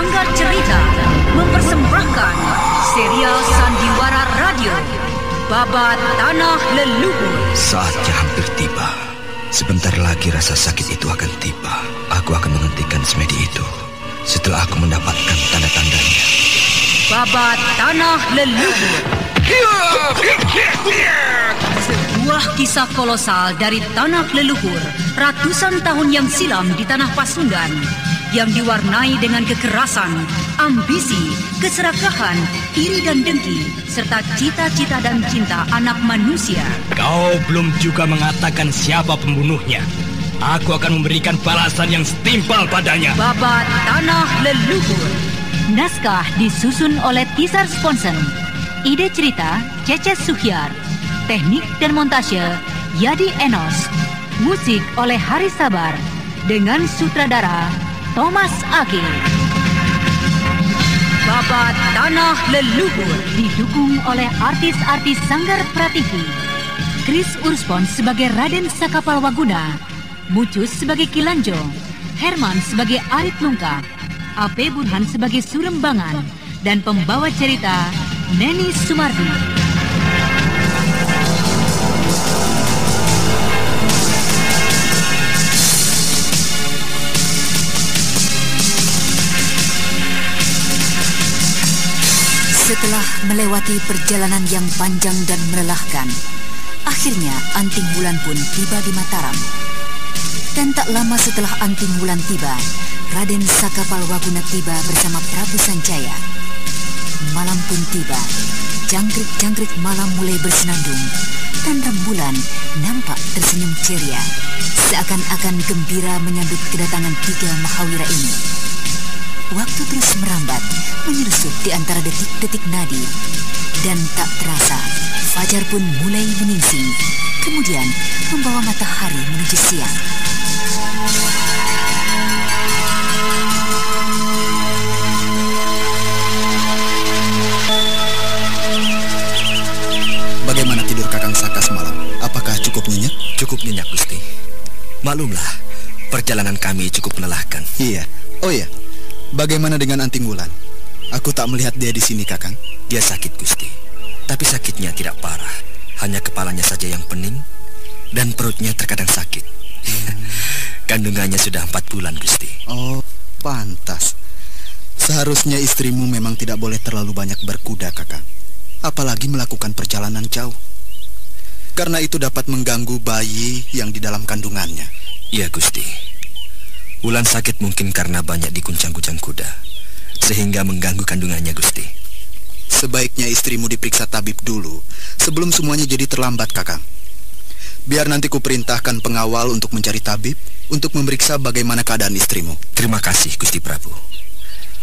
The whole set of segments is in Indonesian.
Sanggar Cerita mempersembahkan serial Sandiwara Radio Babat Tanah Leluhur. Saatnya hampir tiba. Sebentar lagi rasa sakit itu akan tiba. Aku akan menghentikan semedi itu setelah aku mendapatkan tanda-tandanya. Babat Tanah Leluhur, sebuah kisah kolosal dari tanah leluhur ratusan tahun yang silam di tanah Pasundan, yang diwarnai dengan kekerasan, ambisi, keserakahan, iri dan dengki, serta cita-cita dan cinta anak manusia. Kau belum juga mengatakan siapa pembunuhnya. Aku akan memberikan balasan yang setimpal padanya. Babat Tanah Leluhur. Naskah disusun oleh Tisar Sponsen. Ide cerita Cece Suhyar. Teknik dan montase Yadi Enos. Musik oleh Hari Sabar dengan sutradara Thomas Age. Babat Tanah Leluhur didukung oleh artis-artis Sanggar Prativi. Chris Urspon sebagai Raden Sakapal Waguna, Mucus sebagai Kilanjo, Herman sebagai Arit Lungkap, A.P. Burhan sebagai Surembangan, dan pembawa cerita Neni Sumardi. Setelah melewati perjalanan yang panjang dan melelahkan, akhirnya Anting Wulan pun tiba di Mataram. Dan tak lama setelah Anting Wulan tiba, Raden Sakapal Waguna tiba bersama Prabu Sanjaya. Malam pun tiba, jangkrik-jangkrik malam mulai bersenandung, dan rembulan nampak tersenyum ceria, seakan-akan gembira menyambut kedatangan tiga Mahawira ini. Waktu terus merambat, menyersup di antara detik-detik nadi, dan tak terasa, fajar pun mulai menyingsing, kemudian membawa matahari menuju siang. Bagaimana tidur Kakang Saka semalam? Apakah cukup nyenyak? Cukup nyenyak, Gusti. Maklumlah, perjalanan kami cukup melelahkan. Iya. Oh iya. Bagaimana dengan Anting Wulan? Aku tak melihat dia di sini, Kakang. Dia sakit, Gusti. Tapi sakitnya tidak parah. Hanya kepalanya saja yang pening dan perutnya terkadang sakit. Kandungannya sudah 4 bulan, Gusti. Oh, pantas. Seharusnya istrimu memang tidak boleh terlalu banyak berkuda, Kakang. Apalagi melakukan perjalanan jauh. Karena itu dapat mengganggu bayi yang di dalam kandungannya. Iya, Gusti. Wulan sakit mungkin karena banyak diguncang-guncang kuda, sehingga mengganggu kandungannya, Gusti. Sebaiknya istrimu diperiksa tabib dulu, sebelum semuanya jadi terlambat, Kakang. Biar nanti kuperintahkan pengawal untuk mencari tabib, untuk memeriksa bagaimana keadaan istrimu. Terima kasih, Gusti Prabu.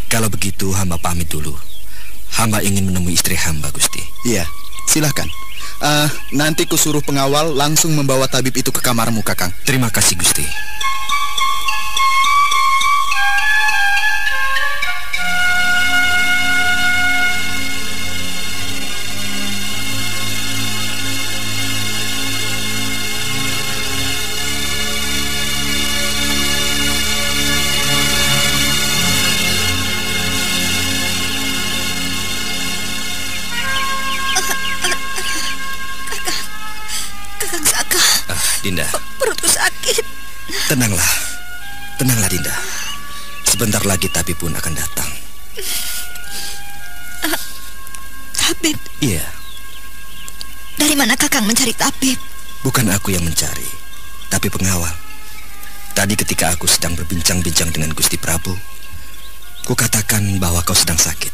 Kalau begitu, hamba pamit dulu. Hamba ingin menemui istri hamba, Gusti. Iya, silahkan. Nanti kusuruh pengawal langsung membawa tabib itu ke kamarmu, Kakang. Terima kasih, Gusti. Dinda, Perutku sakit. Tenanglah, Dinda. Sebentar lagi tabib pun akan datang. Tabib? Iya. Dari mana Kakang mencari tabib? Bukan aku yang mencari, tapi pengawal. Tadi ketika aku sedang berbincang-bincang dengan Gusti Prabu, kukatakan bahwa kau sedang sakit.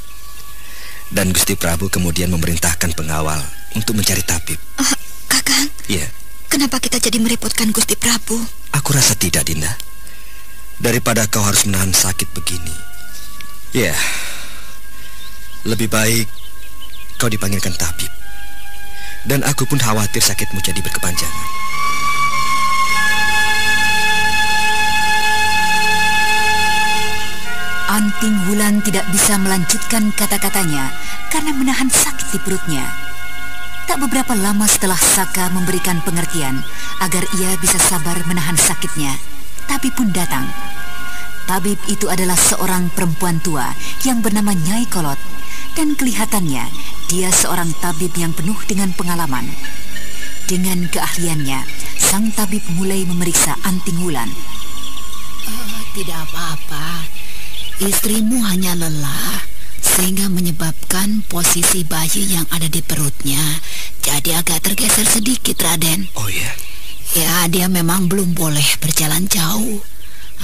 Dan Gusti Prabu kemudian memerintahkan pengawal untuk mencari tabib. Kakang? Iya. Kenapa kita jadi merepotkan Gusti Prabu? Aku rasa tidak, Dinda. Daripada kau harus menahan sakit begini. Ya, lebih baik kau dipanggilkan tabib. Dan aku pun khawatir sakitmu jadi berkepanjangan. Anting Wulan tidak bisa melanjutkan kata-katanya karena menahan sakit di perutnya. Tak beberapa lama setelah Saka memberikan pengertian agar ia bisa sabar menahan sakitnya, tabib pun datang. Tabib itu adalah seorang perempuan tua yang bernama Nyai Kolot, dan kelihatannya dia seorang tabib yang penuh dengan pengalaman. Dengan keahliannya, sang tabib mulai memeriksa Anting Wulan. Tidak apa-apa, istrimu hanya lelah sehingga menyebabkan posisi bayi yang ada di perutnya jadi agak tergeser sedikit, Raden. Oh ya? Ya, dia memang belum boleh berjalan jauh,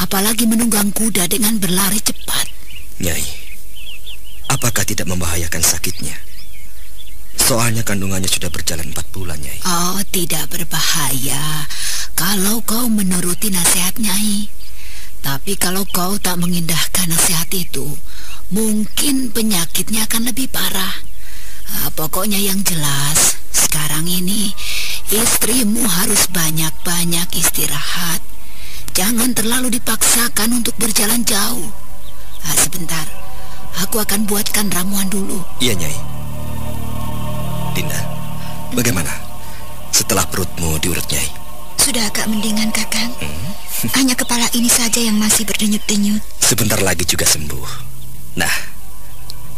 apalagi menunggang kuda dengan berlari cepat. Nyai, apakah tidak membahayakan sakitnya? Soalnya kandungannya sudah berjalan 4 bulan, Nyai. Oh, tidak berbahaya kalau kau menuruti nasihat Nyai. Tapi kalau kau tak mengindahkan nasihat itu, mungkin penyakitnya akan lebih parah. Pokoknya yang jelas, sekarang ini istrimu harus banyak-banyak istirahat. Jangan terlalu dipaksakan untuk berjalan jauh. Sebentar, aku akan buatkan ramuan dulu. Iya, Nyai. Dinda, bagaimana setelah perutmu diurut, Nyai? Sudah agak mendingan, Kakang. Hanya kepala ini saja yang masih berdenyut-denyut. Sebentar lagi juga sembuh. Nah,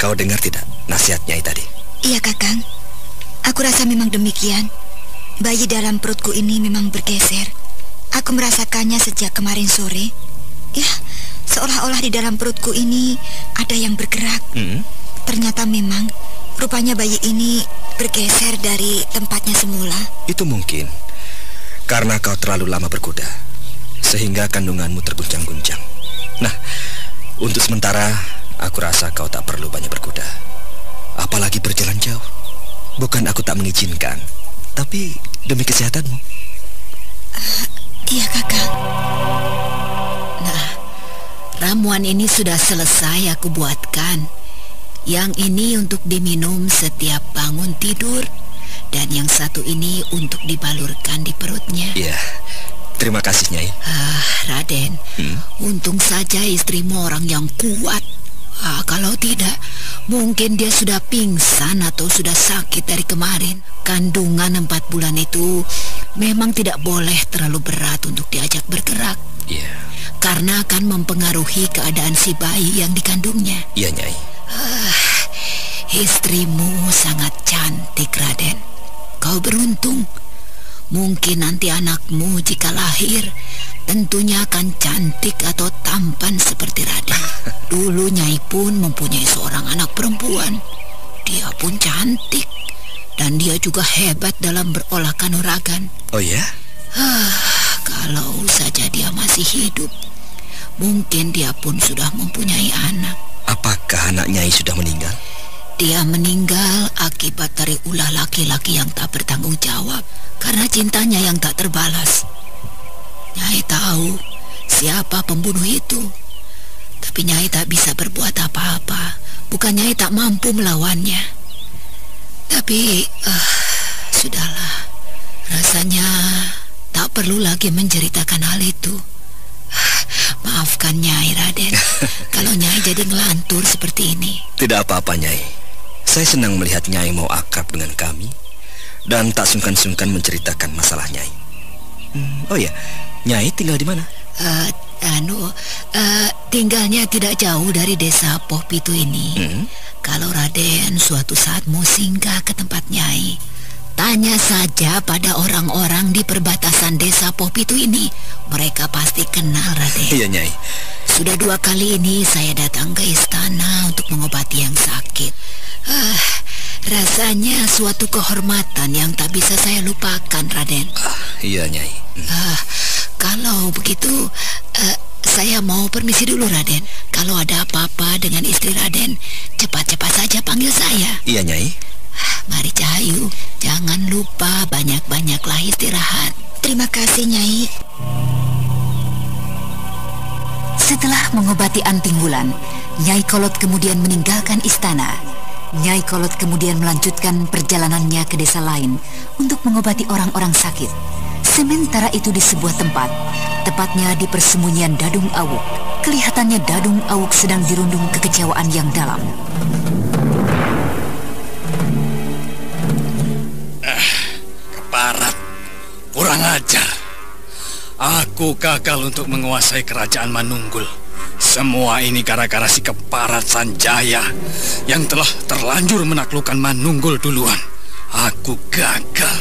kau dengar tidak nasihat Nyai tadi? Iya, Kakang. Aku rasa memang demikian. Bayi dalam perutku ini memang bergeser. Aku merasakannya sejak kemarin sore. Ya, seolah-olah di dalam perutku ini ada yang bergerak. Ternyata memang rupanya bayi ini bergeser dari tempatnya semula. Itu mungkin karena kau terlalu lama berkuda, sehingga kandunganmu terguncang-guncang. Nah, untuk sementara aku rasa kau tak perlu banyak berkuda, apalagi berjalan jauh. Bukan aku tak mengizinkan, tapi demi kesehatanmu. Iya, Kakang. Nah, ramuan ini sudah selesai aku buatkan. Yang ini untuk diminum setiap bangun tidur, dan yang satu ini untuk dibalurkan di perutnya. Iya, terima kasih, Nyai. Raden, untung saja istrimu orang yang kuat. Kalau tidak, mungkin dia sudah pingsan atau sudah sakit dari kemarin. Kandungan 4 bulan itu memang tidak boleh terlalu berat untuk diajak bergerak. Iya. Karena akan mempengaruhi keadaan si bayi yang dikandungnya. Iya, Nyai. Istrimu sangat cantik, Raden. Kau beruntung. Mungkin nanti anakmu jika lahir tentunya akan cantik atau tampan seperti Raden. Dulu Nyai pun mempunyai seorang anak perempuan. Dia pun cantik, dan dia juga hebat dalam berolah kanuragan. Oh ya? Kalau saja dia masih hidup, mungkin dia pun sudah mempunyai anak. Apakah anak Nyai sudah meninggal? Dia meninggal akibat dari ulah laki-laki yang tak bertanggung jawab, karena cintanya yang tak terbalas. Nyai tahu siapa pembunuh itu, tapi Nyai tak bisa berbuat apa-apa. Bukan Nyai tak mampu melawannya, tapi sudahlah. Rasanya tak perlu lagi menceritakan hal itu. Maafkan Nyai, Raden, kalau Nyai jadi ngelantur seperti ini. Tidak apa-apa, Nyai. Saya senang melihat Nyai mau akrab dengan kami dan tak sungkan-sungkan menceritakan masalah Nyai. Oh ya, Nyai tinggal di mana? Tinggalnya tidak jauh dari desa Pohpitu ini. Kalau Raden suatu saat mau singgah ke tempat Nyai, tanya saja pada orang-orang di perbatasan desa Pohpitu ini. Mereka pasti kenal Raden. Iya, Nyai. Sudah 2 kali ini saya datang ke istana untuk mengobati yang sakit. Rasanya suatu kehormatan yang tak bisa saya lupakan, Raden. Iya, Nyai. Kalau begitu, saya mau permisi dulu, Raden. Kalau ada apa-apa dengan istri Raden, cepat-cepat saja panggil saya. Iya, Nyai. Mari Cahayu, jangan lupa banyak-banyaklah istirahat. Terima kasih, Nyai. Setelah mengobati Anting Wulan, Nyai Kolot kemudian meninggalkan istana. Nyai Kolot kemudian melanjutkan perjalanannya ke desa lain untuk mengobati orang-orang sakit. Sementara itu di sebuah tempat, tepatnya di persembunyian Dadung Awuk, kelihatannya Dadung Awuk sedang dirundung kekecewaan yang dalam. Keparat, kurang ajar. Aku gagal untuk menguasai kerajaan Manunggul. Semua ini gara-gara si Keparat Sanjaya yang telah terlanjur menaklukkan Manunggul duluan. Aku gagal.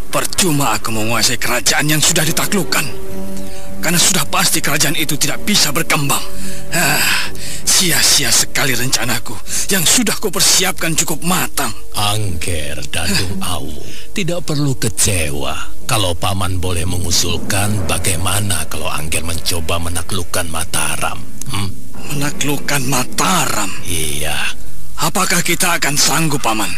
Percuma aku menguasai kerajaan yang sudah ditaklukkan. Karena sudah pasti kerajaan itu tidak bisa berkembang. Sia-sia sekali rencanaku yang sudah kupersiapkan cukup matang. Angger Dadung Awu, tidak perlu kecewa kalau Paman boleh mengusulkan bagaimana kalau Angger mencoba menaklukkan Mataram. Menaklukkan Mataram? Iya. Apakah kita akan sanggup, Paman?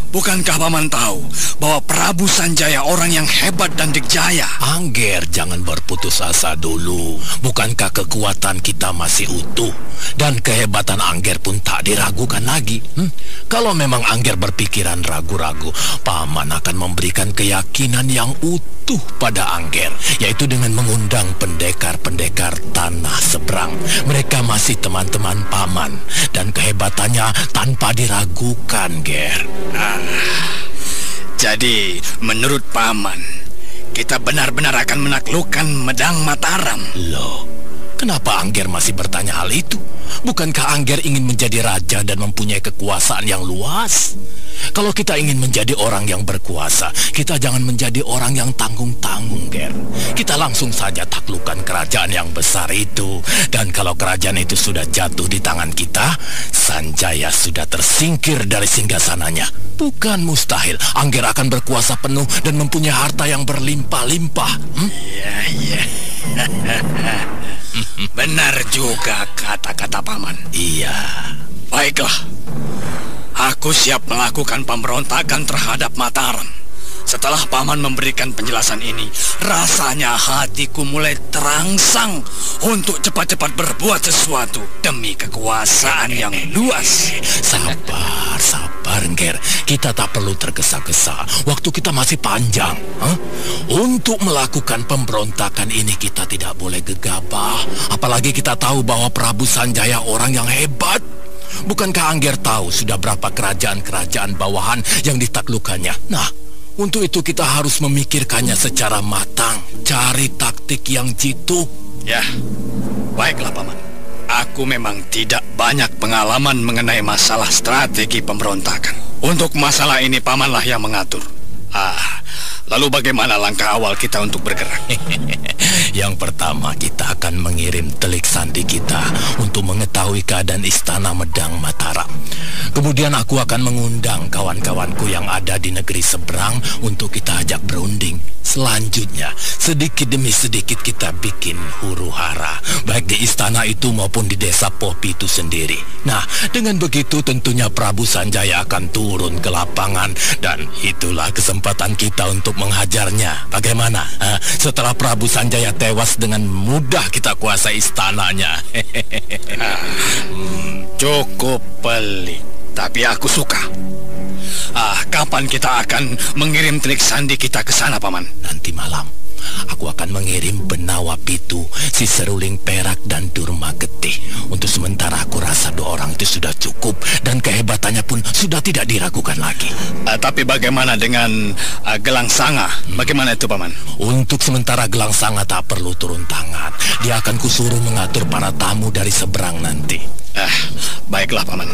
Bukankah Paman tahu bahwa Prabu Sanjaya orang yang hebat dan dikjaya? Angger, jangan berputus asa dulu. Bukankah kekuatan kita masih utuh? Dan kehebatan Angger pun tak diragukan lagi. Kalau memang Angger berpikiran ragu-ragu, Paman akan memberikan keyakinan yang utuh pada Angger, yaitu dengan mengundang pendekar-pendekar tanah seberang. Mereka masih teman-teman Paman, dan kehebatannya tanpa diragukan, Ger. Jadi, menurut Paman, kita benar-benar akan menaklukkan Medang Mataram. Loh, kenapa Angger masih bertanya hal itu? Bukankah Angger ingin menjadi raja dan mempunyai kekuasaan yang luas? Kalau kita ingin menjadi orang yang berkuasa, kita jangan menjadi orang yang tanggung-tanggung, Ger. Kita langsung saja taklukkan kerajaan yang besar itu. Dan kalau kerajaan itu sudah jatuh di tangan kita, Sanjaya sudah tersingkir dari singgasananya. Bukan mustahil Angger akan berkuasa penuh dan mempunyai harta yang berlimpah-limpah. Iya. Benar juga kata-kata Paman. Iya. Baiklah, aku siap melakukan pemberontakan terhadap Mataram. Setelah Paman memberikan penjelasan ini, rasanya hatiku mulai terangsang untuk cepat-cepat berbuat sesuatu demi kekuasaan yang luas. Sabar, Ger. Kita tak perlu tergesa-gesa. Waktu kita masih panjang. Untuk melakukan pemberontakan ini kita tidak boleh gegabah. Apalagi kita tahu bahwa Prabu Sanjaya orang yang hebat. Bukankah Angger tahu sudah berapa kerajaan-kerajaan bawahan yang ditaklukkannya? Nah, untuk itu kita harus memikirkannya secara matang, cari taktik yang jitu. Ya, baiklah Paman. Aku memang tidak banyak pengalaman mengenai masalah strategi pemberontakan. Untuk masalah ini Pamanlah yang mengatur. Lalu bagaimana langkah awal kita untuk bergerak? Yang pertama, kita akan mengirim telik sandi kita untuk mengetahui keadaan istana Medang Mataram. Kemudian aku akan mengundang kawan-kawanku yang ada di negeri seberang untuk kita ajak berunding. Selanjutnya, sedikit demi sedikit kita bikin huru-hara, baik di istana itu maupun di desa Popi itu sendiri. Nah, dengan begitu tentunya Prabu Sanjaya akan turun ke lapangan, dan itulah kesempatan kita untuk menghajarnya. Bagaimana? Setelah Prabu Sanjaya tewas, dengan mudah kita kuasai istananya. Cukup pelik, tapi aku suka. Kapan kita akan mengirim telik sandi kita ke sana, Paman? Nanti malam. Aku akan mengirim Benawa Pitu, si Seruling Perak, dan Durma Getih. Untuk sementara aku rasa 2 orang itu sudah cukup, dan kehebatannya pun sudah tidak diragukan lagi. Tapi bagaimana dengan Gelang Sanga? Bagaimana itu, Paman? Untuk sementara Gelang Sanga tak perlu turun tangan. Dia akan kusuruh mengatur para tamu dari seberang nanti. Baiklah, Paman.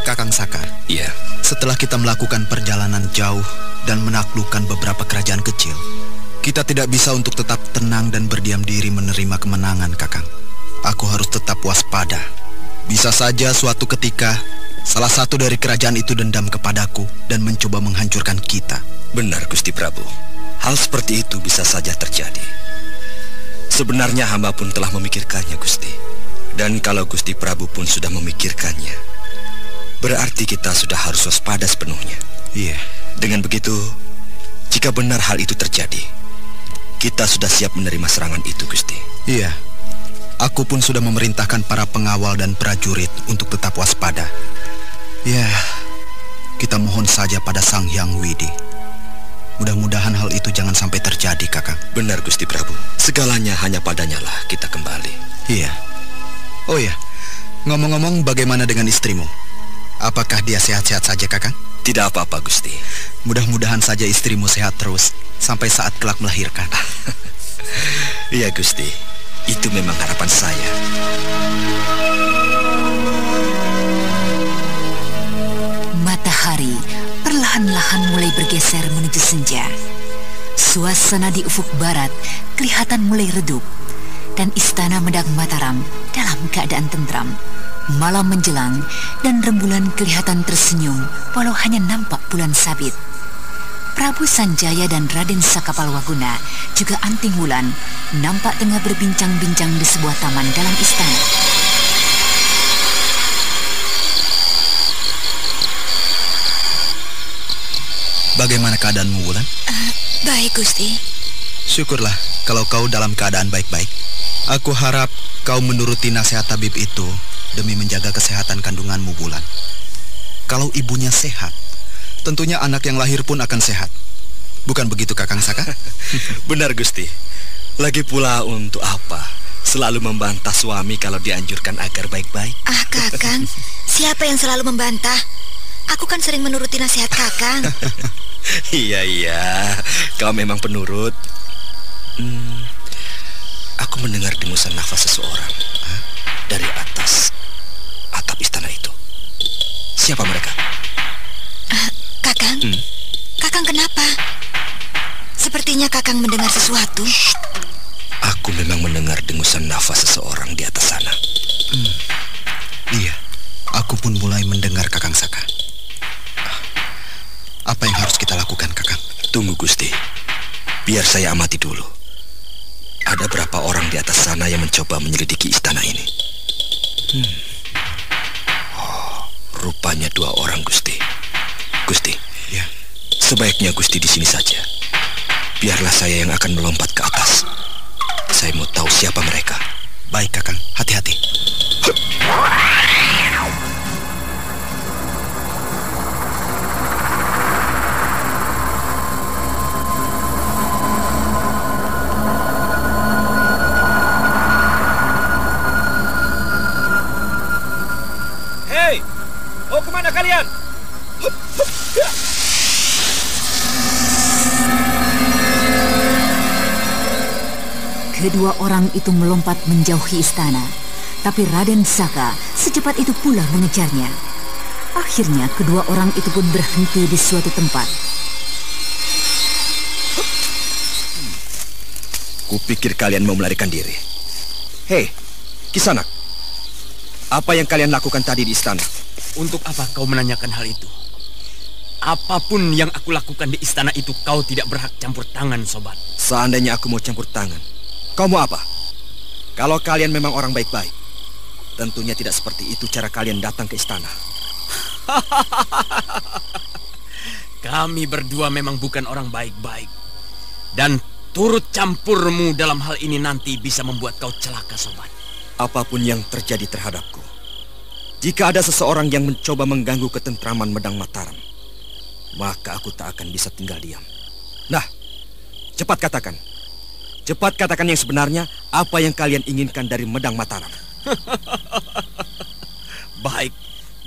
Kakang Sakar. Iya. Setelah kita melakukan perjalanan jauh dan menaklukkan beberapa kerajaan kecil, kita tidak bisa untuk tetap tenang dan berdiam diri menerima kemenangan, Kakang. Aku harus tetap waspada. Bisa saja suatu ketika salah satu dari kerajaan itu dendam kepadaku dan mencoba menghancurkan kita. Benar, Gusti Prabu. Hal seperti itu bisa saja terjadi. Sebenarnya hamba pun telah memikirkannya, Gusti. Dan kalau Gusti Prabu pun sudah memikirkannya, berarti kita sudah harus waspada sepenuhnya. Iya. Dengan begitu, jika benar hal itu terjadi, kita sudah siap menerima serangan itu, Gusti. Iya. Aku pun sudah memerintahkan para pengawal dan prajurit untuk tetap waspada. Ya, kita mohon saja pada Sang Hyang Widi. Mudah-mudahan hal itu jangan sampai terjadi, Kakang. Benar, Gusti Prabu. Segalanya hanya padanya lah kita kembali. Iya. Oh ya, ngomong-ngomong, bagaimana dengan istrimu? Apakah dia sehat-sehat saja, Kakang? Tidak apa-apa, Gusti. Mudah-mudahan saja istrimu sehat terus sampai saat kelak melahirkan. Iya, Gusti. Itu memang harapan saya. Matahari perlahan-lahan mulai bergeser menuju senja. Suasana di ufuk barat kelihatan mulai redup, dan istana Medang Mataram dalam keadaan tentram. Malam menjelang dan rembulan kelihatan tersenyum walau hanya nampak bulan sabit. Prabu Sanjaya dan Raden Sakapalwaguna juga Anting Wulan nampak tengah berbincang-bincang di sebuah taman dalam istana. Bagaimana keadaanmu, Wulan? Baik, Gusti. Syukurlah kalau kau dalam keadaan baik-baik. Aku harap kau menuruti nasihat tabib itu demi menjaga kesehatan kandunganmu, Wulan. Kalau ibunya sehat, tentunya anak yang lahir pun akan sehat. Bukan begitu, Kakang Saka? Benar, Gusti. Lagi pula untuk apa selalu membantah suami kalau dianjurkan agar baik-baik? Ah, Kakang, siapa yang selalu membantah? Aku kan sering menuruti nasihat Kakang. Iya, kau memang penurut. Aku mendengar dengusan nafas seseorang dari atas atap istana itu. Siapa mereka? Kakang? Kakang kenapa? Sepertinya Kakang mendengar sesuatu. Aku memang mendengar dengusan nafas seseorang di atas sana. Iya, aku pun mulai mendengar, Kakang Saka. Apa yang harus kita lakukan, Kakang? Tunggu, Gusti. Biar saya amati dulu. Ada berapa orang di atas sana yang mencoba menyelidiki istana ini? Rupanya 2 orang, Gusti. Gusti, ya. Sebaiknya Gusti di sini saja. Biarlah saya yang akan melompat ke atas. Saya mau tahu siapa mereka. Baik, Kakang. Hati-hati. Hei, mau kemana kalian? Kedua orang itu melompat menjauhi istana, tapi Raden Saka secepat itu pula mengejarnya. Akhirnya kedua orang itu pun berhenti di suatu tempat. Kupikir kalian mau melarikan diri. Hei, Kisanak. Apa yang kalian lakukan tadi di istana? Untuk apa kau menanyakan hal itu? Apapun yang aku lakukan di istana itu kau tidak berhak campur tangan, sobat. Seandainya aku mau campur tangan, kau mau apa? Kalau kalian memang orang baik-baik, tentunya tidak seperti itu cara kalian datang ke istana. Kami berdua memang bukan orang baik-baik. Dan turut campurmu dalam hal ini nanti bisa membuat kau celaka, sobat. Apapun yang terjadi terhadapku, jika ada seseorang yang mencoba mengganggu ketentraman Medang Mataram, maka aku tak akan bisa tinggal diam. Nah, cepat katakan. Cepat katakan yang sebenarnya, apa yang kalian inginkan dari Medang Mataram.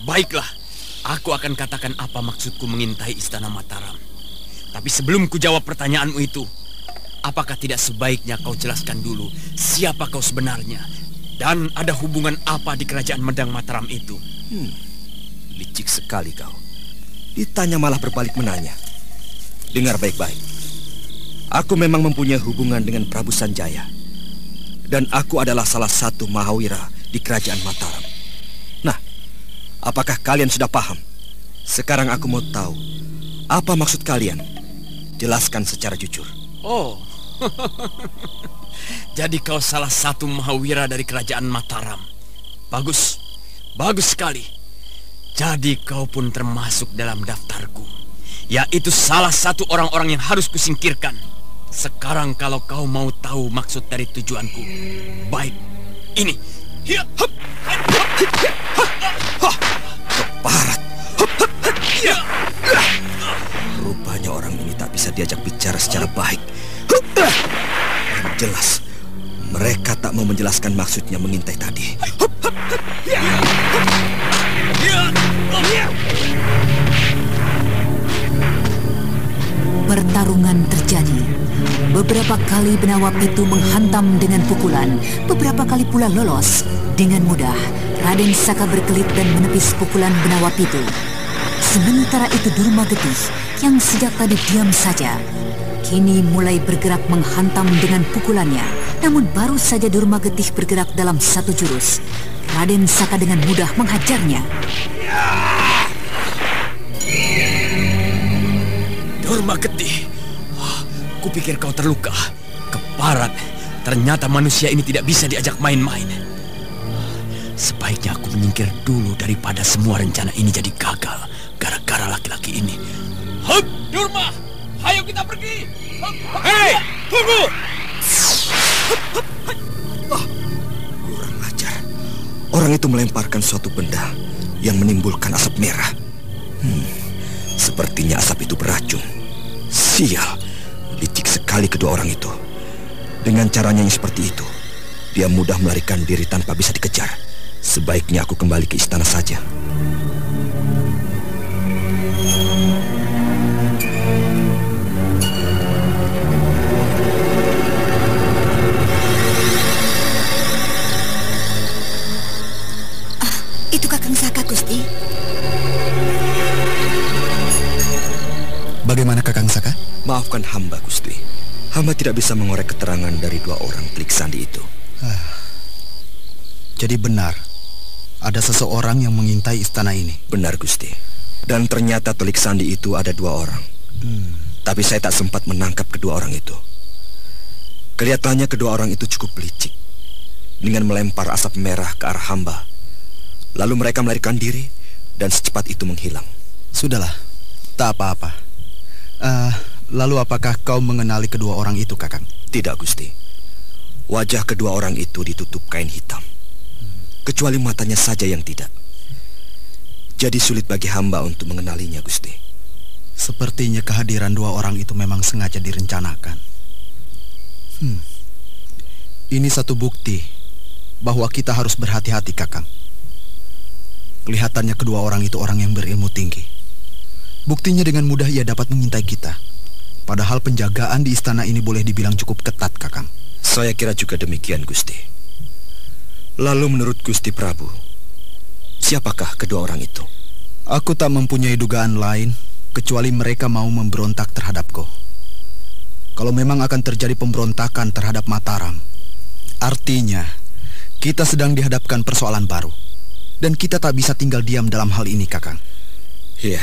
Baiklah. Aku akan katakan apa maksudku mengintai istana Mataram. Tapi sebelum ku jawab pertanyaanmu itu, apakah tidak sebaiknya kau jelaskan dulu siapa kau sebenarnya? Dan ada hubungan apa di kerajaan Medang Mataram itu? Licik sekali kau. Ditanya malah berbalik menanya. Dengar baik-baik. Aku memang mempunyai hubungan dengan Prabu Sanjaya. Dan aku adalah salah satu Mahawira di kerajaan Mataram. Nah, apakah kalian sudah paham? Sekarang aku mau tahu, apa maksud kalian? Jelaskan secara jujur. Oh, jadi kau salah satu Mahawira dari kerajaan Mataram. Bagus sekali. Jadi kau pun termasuk dalam daftarku, yaitu salah satu orang-orang yang harus kusingkirkan. Sekarang kalau kau mau tahu maksud dari tujuanku, baik, ini. Keparat. Rupanya orang ini tak bisa diajak bicara secara baik. Jelas, mereka tak mau menjelaskan maksudnya mengintai tadi. kali Benawa Pitu menghantam dengan pukulan, beberapa kali pula lolos. Dengan mudah, Raden Saka berkelit dan menepis pukulan Benawa Pitu. Sementara itu Durma Getih yang sejak tadi diam saja, kini mulai bergerak menghantam dengan pukulannya. Namun baru saja Durma Getih bergerak dalam satu jurus, Raden Saka dengan mudah menghajarnya. Durma Getih, kupikir kau terluka. Keparat, ternyata manusia ini tidak bisa diajak main-main. Sebaiknya aku menyingkir dulu daripada semua rencana ini jadi gagal gara-gara laki-laki ini. Hup, Durma, ayo kita pergi. Hei, tunggu. Kurang ajar. Orang itu melemparkan suatu benda yang menimbulkan asap merah. Sepertinya asap itu beracun. Sial, licik sekali kedua orang itu. Dengan caranya yang seperti itu, dia mudah melarikan diri tanpa bisa dikejar. Sebaiknya aku kembali ke istana saja. Itu Kakang Saka, Gusti. Bagaimana Kakang Saka? Maafkan hamba, Gusti. Hamba tidak bisa mengorek keterangan dari dua orang Telik Sandi itu. Jadi benar, ada seseorang yang mengintai istana ini. Benar, Gusti. Dan ternyata Telik Sandi itu ada dua orang. Tapi saya tak sempat menangkap kedua orang itu. Kelihatannya kedua orang itu cukup licik. Dengan melempar asap merah ke arah hamba. Lalu mereka melarikan diri dan secepat itu menghilang. Sudahlah, tak apa-apa. Lalu apakah kau mengenali kedua orang itu, Kakang? Tidak, Gusti. Wajah kedua orang itu ditutup kain hitam. Kecuali matanya saja yang tidak. Jadi sulit bagi hamba untuk mengenalinya, Gusti. Sepertinya kehadiran dua orang itu memang sengaja direncanakan. Ini satu bukti bahwa kita harus berhati-hati, Kakang. Kelihatannya kedua orang itu orang yang berilmu tinggi. Buktinya dengan mudah ia dapat mengintai kita. Padahal penjagaan di istana ini boleh dibilang cukup ketat, Kakang. Saya kira juga demikian, Gusti. Lalu menurut Gusti Prabu, siapakah kedua orang itu? Aku tak mempunyai dugaan lain kecuali mereka mau memberontak terhadapku. Kalau memang akan terjadi pemberontakan terhadap Mataram, artinya kita sedang dihadapkan persoalan baru. Dan kita tak bisa tinggal diam dalam hal ini, Kakang. Ya,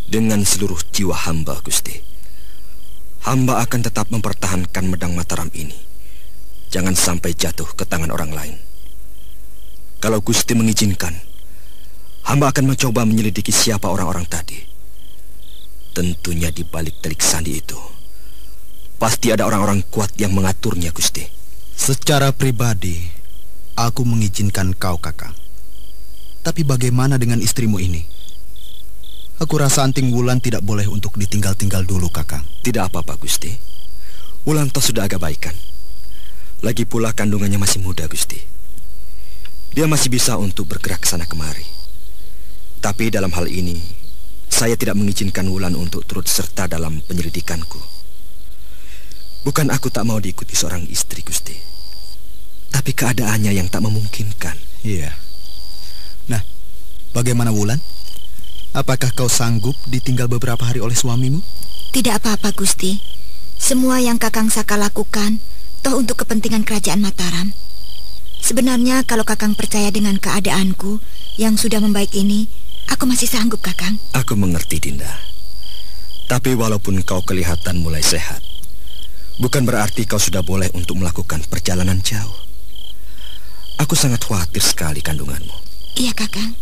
dengan seluruh jiwa hamba, Gusti. Hamba akan tetap mempertahankan Medang Mataram ini. Jangan sampai jatuh ke tangan orang lain. Kalau Gusti mengizinkan, hamba akan mencoba menyelidiki siapa orang-orang tadi. Tentunya di balik Telik Sandi itu pasti ada orang-orang kuat yang mengaturnya, Gusti. Secara pribadi, aku mengizinkan kau, Kakang. Tapi bagaimana dengan istrimu ini? Aku rasa Anting Wulan tidak boleh untuk ditinggal-tinggal dulu, Kakang. Tidak apa-apa, Gusti. Wulan toh sudah agak baikan. Lagi pula kandungannya masih muda, Gusti. Dia masih bisa untuk bergerak ke sana kemari. Tapi dalam hal ini, saya tidak mengizinkan Wulan untuk turut serta dalam penyelidikanku. Bukan aku tak mau diikuti seorang istri, Gusti. Tapi keadaannya yang tak memungkinkan. Iya. Nah, bagaimana Wulan? Apakah kau sanggup ditinggal beberapa hari oleh suamimu? Tidak apa-apa, Gusti. Semua yang Kakang Saka lakukan toh untuk kepentingan kerajaan Mataram. Sebenarnya kalau Kakang percaya dengan keadaanku yang sudah membaik ini, aku masih sanggup, Kakang. Aku mengerti, Dinda. Tapi walaupun kau kelihatan mulai sehat, bukan berarti kau sudah boleh untuk melakukan perjalanan jauh. Aku sangat khawatir sekali kandunganmu. Iya, Kakang.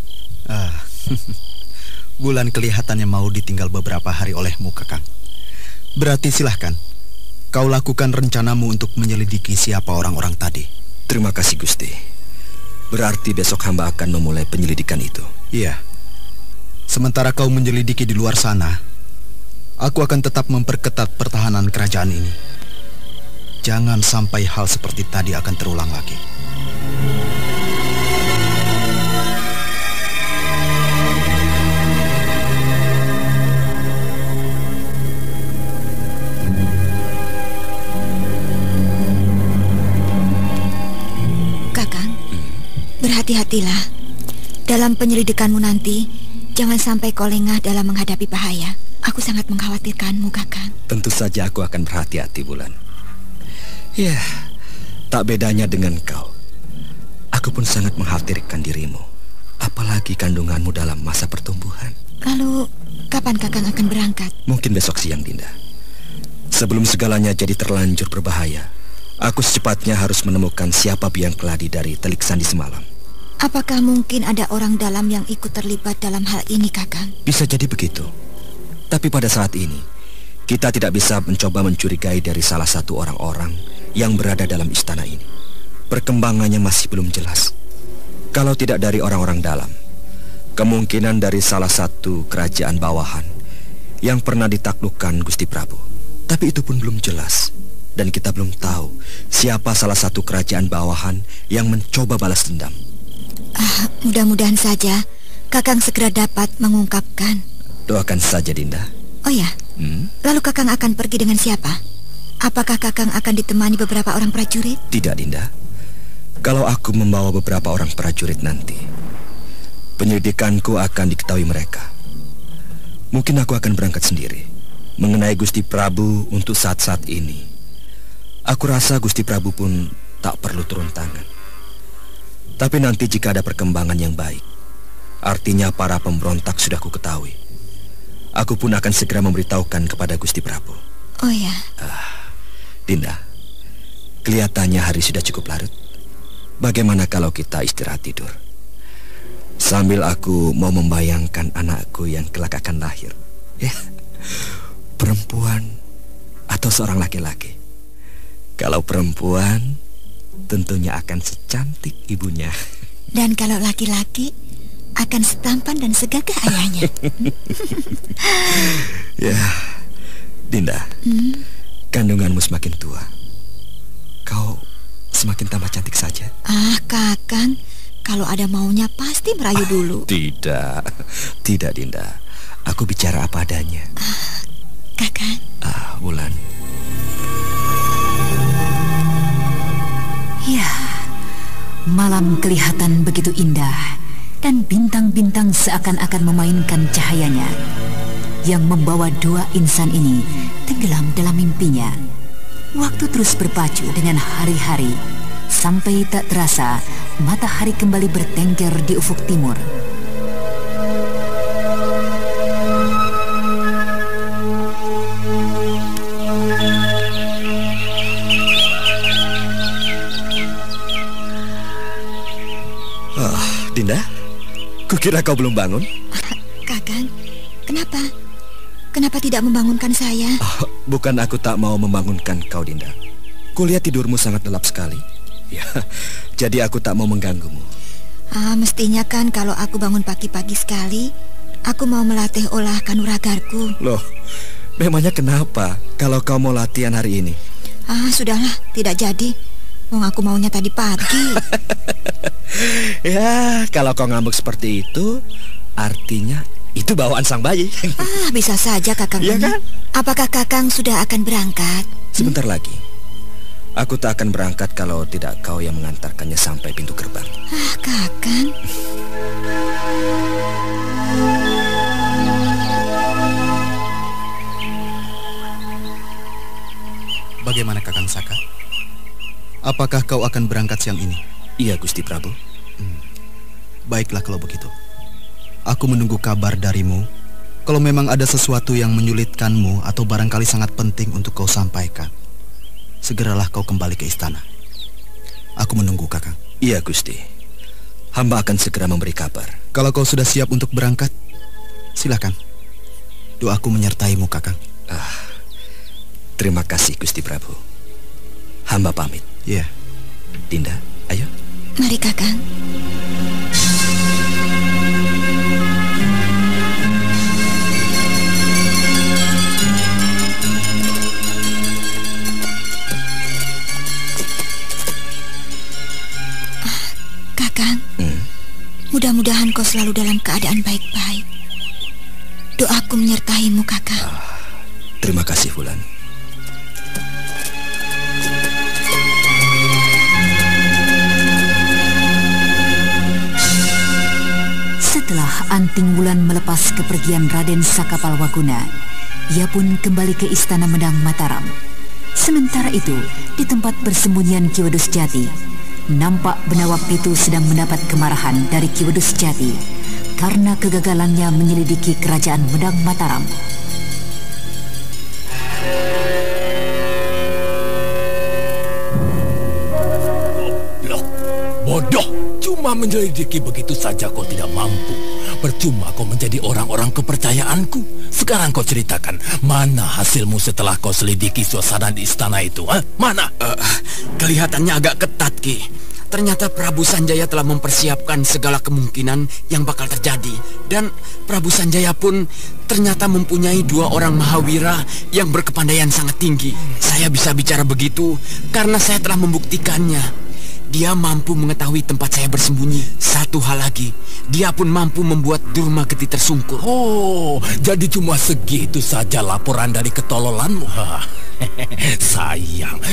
Wulan kelihatannya mau ditinggal beberapa hari olehmu, Kakang. Berarti silahkan. Kau lakukan rencanamu untuk menyelidiki siapa orang-orang tadi. Terima kasih, Gusti. Berarti besok hamba akan memulai penyelidikan itu. Iya. Sementara kau menyelidiki di luar sana, aku akan tetap memperketat pertahanan kerajaan ini. Jangan sampai hal seperti tadi akan terulang lagi. Hati-hatilah. Dalam penyelidikanmu nanti, jangan sampai kau lengah dalam menghadapi bahaya. Aku sangat mengkhawatirkanmu, Kakang. Tentu saja aku akan berhati-hati, Bulan. Ya, tak bedanya dengan kau. Aku pun sangat mengkhawatirkan dirimu. Apalagi kandunganmu dalam masa pertumbuhan. Lalu, kapan Kakang akan berangkat? Mungkin besok siang, Dinda. Sebelum segalanya jadi terlanjur berbahaya, aku secepatnya harus menemukan siapa biang keladi dari Telik Sandi semalam. Apakah mungkin ada orang dalam yang ikut terlibat dalam hal ini, Kakang? Bisa jadi begitu. Tapi pada saat ini, kita tidak bisa mencoba mencurigai dari salah satu orang-orang yang berada dalam istana ini. Perkembangannya masih belum jelas. Kalau tidak dari orang-orang dalam, kemungkinan dari salah satu kerajaan bawahan yang pernah ditaklukkan Gusti Prabu. Tapi itu pun belum jelas. Dan kita belum tahu siapa salah satu kerajaan bawahan yang mencoba balas dendam. Mudah-mudahan saja Kakang segera dapat mengungkapkan. Doakan saja, Dinda. Oh ya, lalu Kakang akan pergi dengan siapa? Apakah Kakang akan ditemani beberapa orang prajurit? Tidak, Dinda. Kalau aku membawa beberapa orang prajurit nanti, penyelidikanku akan diketahui mereka. Mungkin aku akan berangkat sendiri. Mengenai Gusti Prabu untuk saat-saat ini, aku rasa Gusti Prabu pun tak perlu turun tangan. Tapi nanti jika ada perkembangan yang baik, artinya para pemberontak sudah ku ketahui, aku pun akan segera memberitahukan kepada Gusti Prabu. Oh ya. Dinda, kelihatannya hari sudah cukup larut. Bagaimana kalau kita istirahat tidur? Sambil aku mau membayangkan anakku yang kelak akan lahir. Ya, perempuan atau seorang laki-laki. Kalau perempuan, tentunya akan secantik ibunya. Dan kalau laki-laki, akan setampan dan segagah ayahnya. Ya, Dinda, kandunganmu semakin tua, kau semakin tambah cantik saja. Kakang, kalau ada maunya pasti merayu dulu. Tidak Dinda, aku bicara apa adanya. Kakang. Wulan. Ya, malam kelihatan begitu indah, dan bintang-bintang seakan-akan memainkan cahayanya, yang membawa dua insan ini tenggelam dalam mimpinya. Waktu terus berpacu dengan hari-hari, sampai tak terasa matahari kembali bertengger di ufuk timur. Dinda, kukira kau belum bangun. Kakang, kenapa? Kenapa tidak membangunkan saya? Bukan aku tak mau membangunkan kau, Dinda. Kulihat tidurmu sangat lelap sekali. Ya, jadi aku tak mau mengganggumu. Mestinya kan kalau aku bangun pagi-pagi sekali, aku mau melatih olah kanuragarku. Loh, memangnya kenapa kalau kau mau latihan hari ini? Sudahlah, tidak jadi. Wong aku maunya tadi pagi. Ya, kalau kau ngambek seperti itu, artinya itu bawaan sang bayi. Bisa saja Kakang. Iya kan? Apakah Kakang sudah akan berangkat? Sebentar lagi. Aku tak akan berangkat kalau tidak kau yang mengantarkannya sampai pintu gerbang. Kakang. Bagaimana Kakang Saka? Apakah kau akan berangkat siang ini? Iya, Gusti Prabu. Baiklah kalau begitu. Aku menunggu kabar darimu. Kalau memang ada sesuatu yang menyulitkanmu atau barangkali sangat penting untuk kau sampaikan, segeralah kau kembali ke istana. Aku menunggu, Kakang. Iya, Gusti. Hamba akan segera memberi kabar. Kalau kau sudah siap untuk berangkat, silakan. Doaku menyertaimu, Kakang. Terima kasih, Gusti Prabu. Hamba pamit. Iya. Dinda, ayo. Mari, Kakang. Kakang, mudah-mudahan kau selalu dalam keadaan baik-baik. Doaku menyertaimu, Kakang. Terima kasih, Wulan. Anting Wulan melepas kepergian Raden Sakapalwaguna, ia pun kembali ke Istana Medang Mataram. Sementara itu, di tempat persembunyian Ki Wedus Jati, nampak Benawa Pitu sedang mendapat kemarahan dari Ki Wedus Jati karena kegagalannya menyelidiki kerajaan Medang Mataram. Bodoh, cuma menyelidiki begitu saja kau tidak mampu. Percuma kau menjadi orang-orang kepercayaanku. Sekarang kau ceritakan, mana hasilmu setelah kau selidiki suasana di istana itu? Mana? Kelihatannya agak ketat, Ki. Ternyata Prabu Sanjaya telah mempersiapkan segala kemungkinan yang bakal terjadi. Dan Prabu Sanjaya pun ternyata mempunyai 2 orang mahawira yang berkepandaian sangat tinggi. Saya bisa bicara begitu karena saya telah membuktikannya. Dia mampu mengetahui tempat saya bersembunyi. Satu hal lagi, dia pun mampu membuat Durma Geti tersungkur. Oh, jadi cuma segitu saja laporan dari ketololanmu.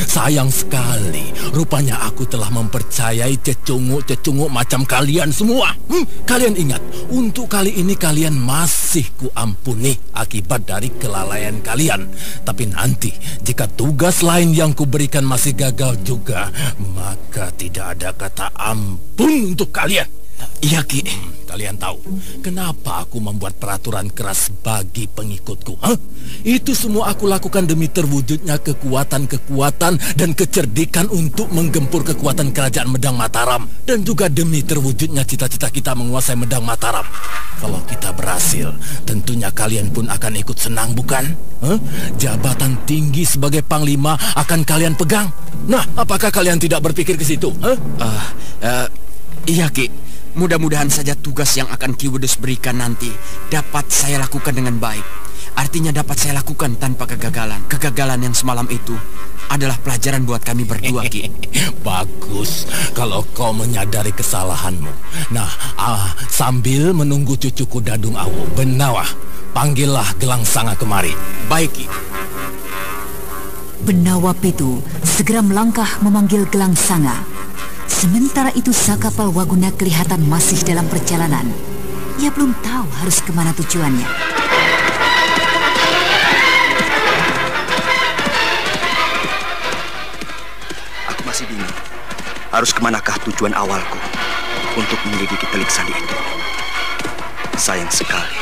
Sayang sekali. Rupanya aku telah mempercayai cecunguk-cecunguk macam kalian semua. Kalian ingat, untuk kali ini kalian masih kuampuni akibat dari kelalaian kalian. Tapi nanti, jika tugas lain yang kuberikan masih gagal juga, maka tidak ada kata ampun untuk kalian. Iya, Ki. Kalian tahu kenapa aku membuat peraturan keras bagi pengikutku? Itu semua aku lakukan demi terwujudnya kekuatan-kekuatan dan kecerdikan untuk menggempur kekuatan kerajaan Medang Mataram, dan juga demi terwujudnya cita-cita kita menguasai Medang Mataram. Kalau kita berhasil, tentunya kalian pun akan ikut senang, bukan? Jabatan tinggi sebagai panglima akan kalian pegang. Nah, apakah kalian tidak berpikir ke situ? Iya, Ki. Mudah-mudahan saja tugas yang akan Ki Wedus berikan nanti dapat saya lakukan dengan baik. Artinya dapat saya lakukan tanpa kegagalan. Kegagalan yang semalam itu adalah pelajaran buat kami berdua, Ki. Bagus kalau kau menyadari kesalahanmu. Nah, sambil menunggu cucuku Dadung Awu, Benawa, panggillah Gelang Sanga kemari. Baik, Ki. Benawa Pitu segera melangkah memanggil Gelang Sanga. Sementara itu Sakapalwaguna kelihatan masih dalam perjalanan. Ia belum tahu harus kemana tujuannya. Aku masih bingung. Harus kemanakah tujuan awalku untuk menyelidiki Telik Sandi itu? Sayang sekali,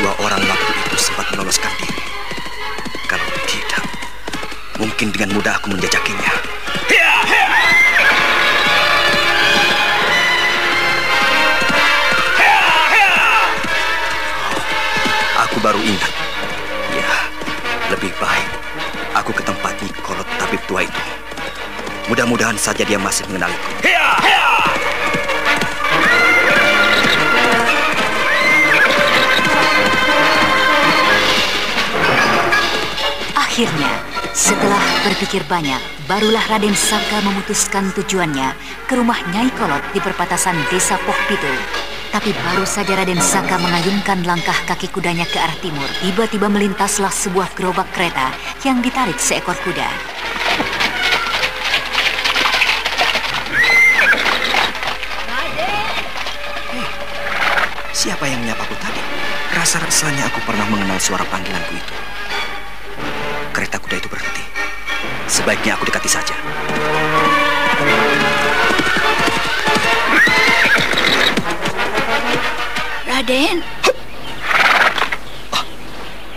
2 orang waktu itu sempat meloloskan diri. Kalau tidak, mungkin dengan mudah aku menjajakinya. Aku baru ingat. Ya, lebih baik aku ke tempat Nyi Kolot tabib tua itu. Mudah-mudahan saja dia masih mengenaliku. Akhirnya, setelah berpikir banyak, barulah Raden Saka memutuskan tujuannya ke rumah Nyai Kolot di perbatasan desa Poh Pitu. Tapi baru saja Raden Saka mengayunkan langkah kaki kudanya ke arah timur, tiba-tiba melintaslah sebuah gerobak kereta yang ditarik seekor kuda. Siapa yang menyapaku tadi? Rasa-rasanya aku pernah mengenal suara panggilanku itu. Kereta kuda itu berhenti. Sebaiknya aku dekati saja. Raden.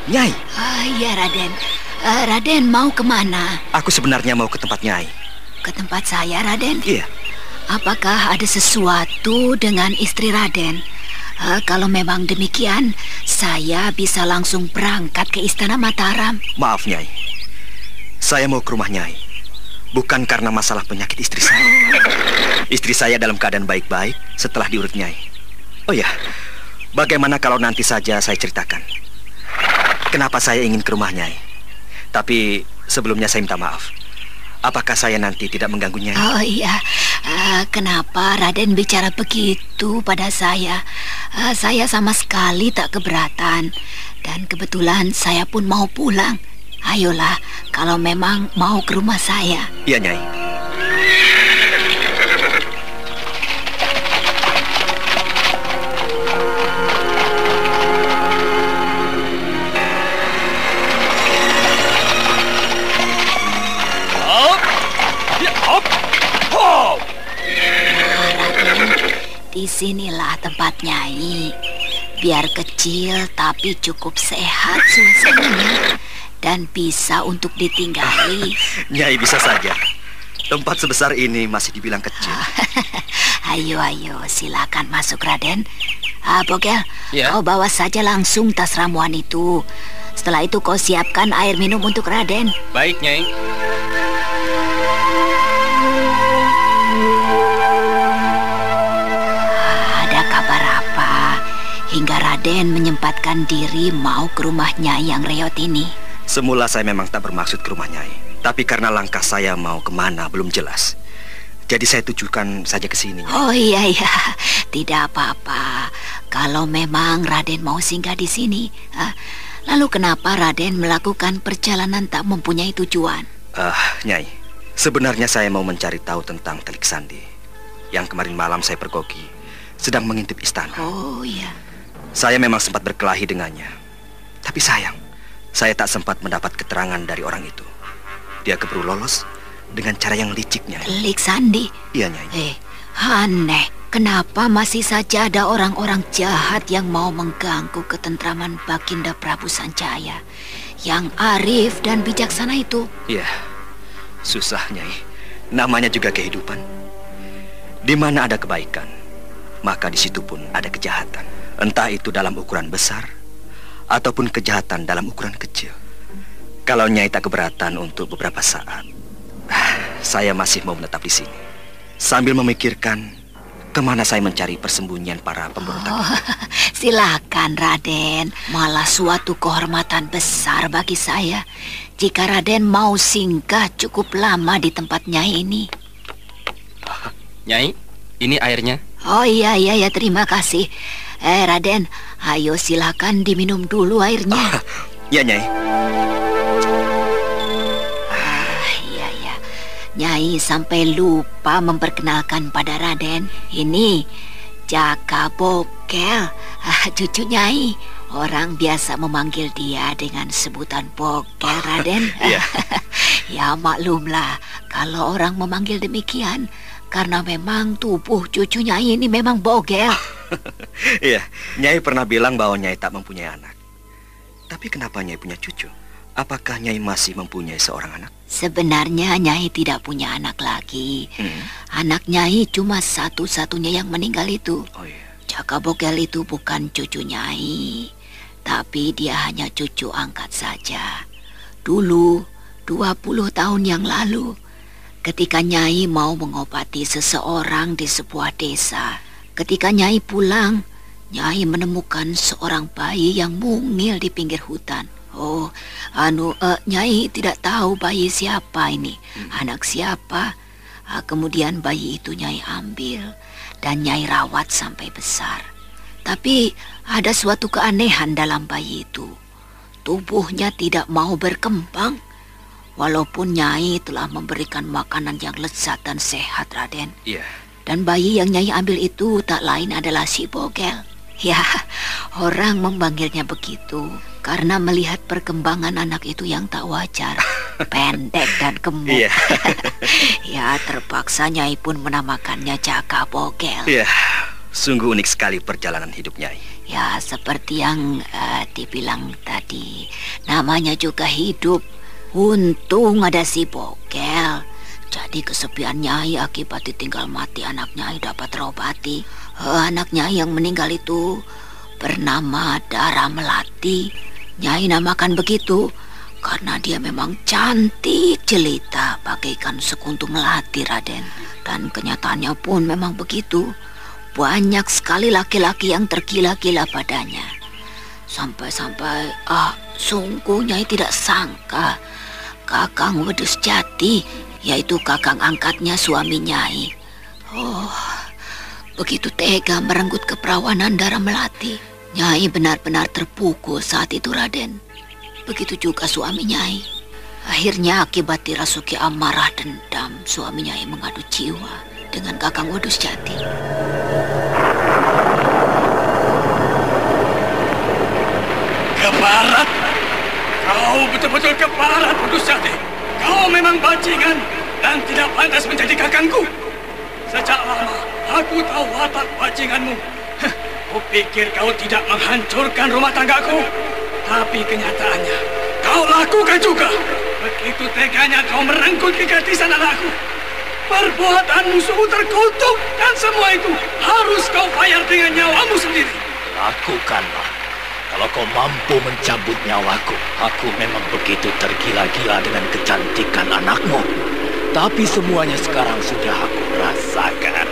Nyai. Iya, Raden. Raden mau kemana? Aku sebenarnya mau ke tempat Nyai. Ke tempat saya, Raden? Iya. Apakah ada sesuatu dengan istri Raden? Kalau memang demikian, saya bisa langsung berangkat ke Istana Mataram. Maaf, Nyai. Saya mau ke rumah Nyai. Bukan karena masalah penyakit istri saya. Istri saya dalam keadaan baik-baik setelah diurut Nyai. Oh ya, bagaimana kalau nanti saja saya ceritakan kenapa saya ingin ke rumah Nyai. Tapi sebelumnya saya minta maaf. Apakah saya nanti tidak mengganggu Nyai? Oh iya, kenapa Raden bicara begitu pada saya? Saya sama sekali tak keberatan. Dan kebetulan saya pun mau pulang. Ayolah, kalau memang mau ke rumah saya. Iya, Nyai. Di sinilah tempat Nyai. Biar kecil tapi cukup sehat suasananya dan bisa untuk ditinggali. Nyai bisa saja. Tempat sebesar ini masih dibilang kecil. Ayo, silakan masuk, Raden. Bogel, Ya? kau bawa saja langsung tas ramuan itu. Setelah itu kau siapkan air minum untuk Raden. Baik, Nyai. Ada kabar apa hingga Raden menyempatkan diri mau ke rumah Nyai yang reot ini? Semula saya memang tak bermaksud ke rumah Nyai, tapi karena langkah saya mau kemana belum jelas, jadi saya tujukan saja ke sini. Oh iya, tidak apa-apa. Kalau memang Raden mau singgah di sini, lalu kenapa Raden melakukan perjalanan tak mempunyai tujuan? Nyai, sebenarnya saya mau mencari tahu tentang Telik Sandi yang kemarin malam saya pergoki sedang mengintip istana. Oh iya. Saya memang sempat berkelahi dengannya, tapi sayang, saya tak sempat mendapat keterangan dari orang itu. Dia keburu lolos dengan cara yang licik, Nyai. Telik Sandi? Iya, Nyai. Aneh. Kenapa masih saja ada orang-orang jahat yang mau mengganggu ketentraman Baginda Prabu Sanjaya yang arif dan bijaksana itu? Iya, susah, Nyai. Namanya juga kehidupan. Di mana ada kebaikan, maka di situ pun ada kejahatan. Entah itu dalam ukuran besar ataupun kejahatan dalam ukuran kecil. Kalau Nyai tak keberatan untuk beberapa saat, saya masih mau menetap di sini sambil memikirkan kemana saya mencari persembunyian para pemberontak. Silakan, Raden. Malah suatu kehormatan besar bagi saya jika Raden mau singgah cukup lama di tempat Nyai ini. Nyai, ini airnya. Oh iya, terima kasih. Raden, ayo silakan diminum dulu airnya. Ya, Nyai. Nyai sampai lupa memperkenalkan pada Raden. Ini Jaka Bogel, cucu Nyai. Orang biasa memanggil dia dengan sebutan Bogel, Raden. Iya. Ya maklumlah kalau orang memanggil demikian, karena memang tubuh cucu Nyai ini memang bogel. Iya, Nyai pernah bilang bahwa Nyai tak mempunyai anak. Tapi kenapa Nyai punya cucu? Apakah Nyai masih mempunyai seorang anak? Sebenarnya Nyai tidak punya anak lagi. Anak Nyai cuma satu-satunya yang meninggal itu. Oh iya. Jaka Bogel itu bukan cucu Nyai, tapi dia hanya cucu angkat saja. Dulu, 20 tahun yang lalu, ketika Nyai mau mengobati seseorang di sebuah desa, ketika Nyai pulang, Nyai menemukan seorang bayi yang mungil di pinggir hutan. Oh, Nyai tidak tahu bayi siapa ini, anak siapa. Kemudian bayi itu Nyai ambil dan Nyai rawat sampai besar. Tapi ada suatu keanehan dalam bayi itu. Tubuhnya tidak mau berkembang, walaupun Nyai telah memberikan makanan yang lezat dan sehat, Raden. Iya. Dan bayi yang Nyai ambil itu tak lain adalah si Bogel. Ya, orang memanggilnya begitu karena melihat perkembangan anak itu yang tak wajar, pendek dan gemuk. Iya. Ya, terpaksa Nyai pun menamakannya Jaka Bogel. Iya, sungguh unik sekali perjalanan hidup Nyai. Ya, seperti yang dibilang tadi, namanya juga hidup. Untung ada si Bogel. Jadi kesepian Nyai akibat ditinggal mati anak Nyai dapat terobati. Anak Nyai yang meninggal itu bernama Dara Melati. Nyai namakan begitu karena dia memang cantik jelita bagaikan sekuntum melati, Raden. Dan kenyataannya pun memang begitu. Banyak sekali laki-laki yang tergila-gila padanya. Sampai-sampai sungguh Nyai tidak sangka Kakang Wedus Jati, yaitu kakang angkatnya suami Nyai, begitu tega merenggut keperawanan Dara Melati. Nyai benar-benar terpukul saat itu, Raden. Begitu juga suami Nyai. Akhirnya akibat dirasuki amarah dendam, suami Nyai mengadu jiwa dengan Kakang Wedus Jati. Ke barat? Kau betul-betul ke barat, Wedus Jati. Kau memang bajingan dan tidak pantas menjadi kakangku. Sejak lama Aku tahu watak bajinganmu. Kupikir kau tidak menghancurkan rumah tanggaku. Tapi kenyataannya, kau lakukan juga. Begitu teganya kau merenggut kegratisan anakku. Perbuatanmu sungguh terkutuk. Dan semua itu harus kau bayar dengan nyawamu sendiri. Lakukanlah. Kalau kau mampu mencabut nyawaku, aku memang begitu tergila-gila dengan kecantikan anakmu. Tapi semuanya sekarang sudah aku rasakan.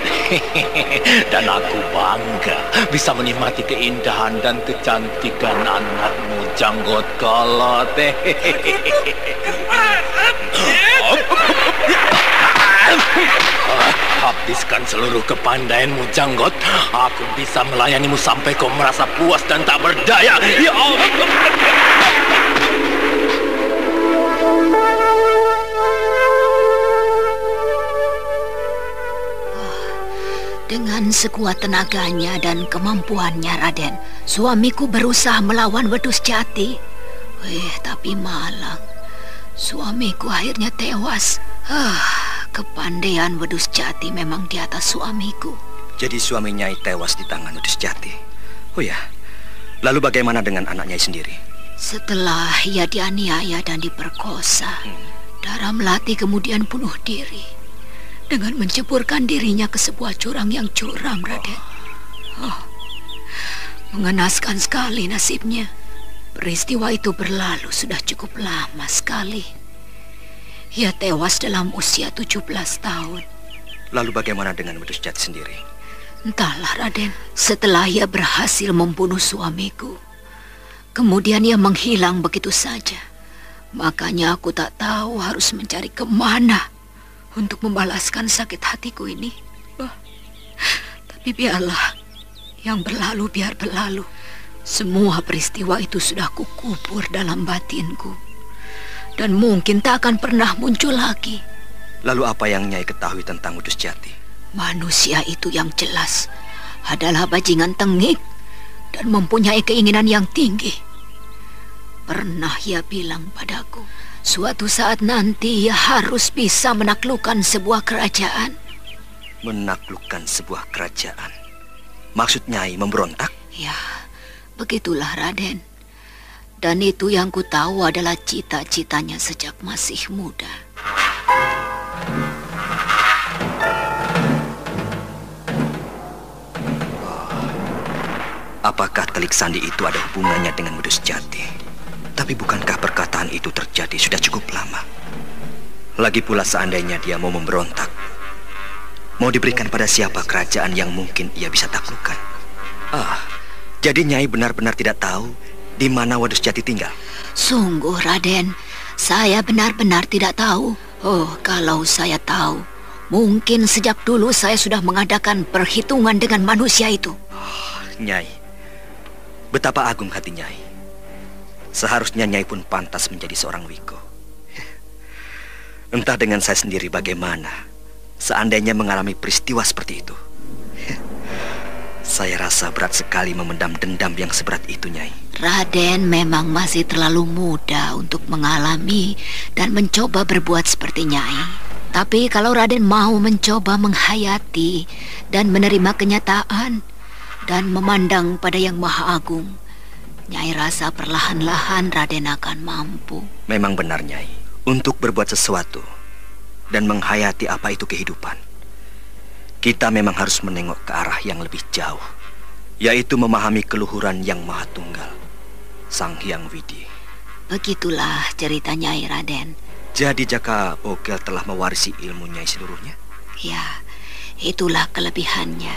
Dan aku bangga bisa menikmati keindahan dan kecantikan anakmu, Janggot Kolot. Habiskan seluruh kepandaianmu, Janggot. Aku bisa melayanimu sampai kau merasa puas dan tak berdaya. Ya Allah. Dengan sekuat tenaganya dan kemampuannya, Raden, suamiku berusaha melawan Wedus Jati. Tapi malang. Suamiku akhirnya tewas. Kepandaian Wedus Jati memang di atas suamiku. Jadi suami Nyai tewas di tangan Wedus Jati. Oh ya, lalu bagaimana dengan anak Nyai sendiri? Setelah ia dianiaya dan diperkosa, Dara Melati kemudian bunuh diri dengan menceburkan dirinya ke sebuah jurang yang curam, Raden. Mengenaskan sekali nasibnya. Peristiwa itu berlalu sudah cukup lama sekali. Ia tewas dalam usia 17 tahun. Lalu bagaimana dengan Wedus Jati sendiri? Entahlah, Raden. Setelah ia berhasil membunuh suamiku, kemudian ia menghilang begitu saja. Makanya aku tak tahu harus mencari kemana untuk membalaskan sakit hatiku ini. Tapi biarlah, yang berlalu biar berlalu. Semua peristiwa itu sudah kukubur dalam batinku, dan mungkin tak akan pernah muncul lagi. Lalu apa yang Nyai ketahui tentang Wedus Jati? Manusia itu yang jelas adalah bajingan tengik dan mempunyai keinginan yang tinggi. Pernah ia bilang padaku, suatu saat nanti ia harus bisa menaklukkan sebuah kerajaan. Menaklukkan sebuah kerajaan? Maksud Nyai memberontak? Ya, begitulah, Raden. Dan itu yang ku tahu adalah cita-citanya sejak masih muda. Apakah Telik Sandi itu ada hubungannya dengan Wedus Jati? Tapi bukankah perkataan itu terjadi sudah cukup lama? Lagi pula seandainya dia mau memberontak, mau diberikan pada siapa kerajaan yang mungkin ia bisa taklukkan? Jadi Nyai benar-benar tidak tahu di mana Wedus Jati tinggal? Sungguh, Raden, saya benar-benar tidak tahu. Kalau saya tahu, mungkin sejak dulu saya sudah mengadakan perhitungan dengan manusia itu. Nyai, betapa agung hati Nyai. Seharusnya Nyai pun pantas menjadi seorang Wiko. Entah dengan saya sendiri bagaimana seandainya mengalami peristiwa seperti itu. Saya rasa berat sekali memendam dendam yang seberat itu, Nyai. Raden memang masih terlalu muda untuk mengalami dan mencoba berbuat seperti Nyai. Tapi kalau Raden mau mencoba menghayati dan menerima kenyataan dan memandang pada Yang Maha Agung, Nyai rasa perlahan-lahan Raden akan mampu. Memang benar, Nyai. Untuk berbuat sesuatu dan menghayati apa itu kehidupan, kita memang harus menengok ke arah yang lebih jauh, yaitu memahami keluhuran Yang Maha Tunggal, Sang Hyang Widi. Begitulah cerita Nyai, Raden. Jadi Jaka Bogel telah mewarisi ilmu Nyai seluruhnya? Ya, itulah kelebihannya.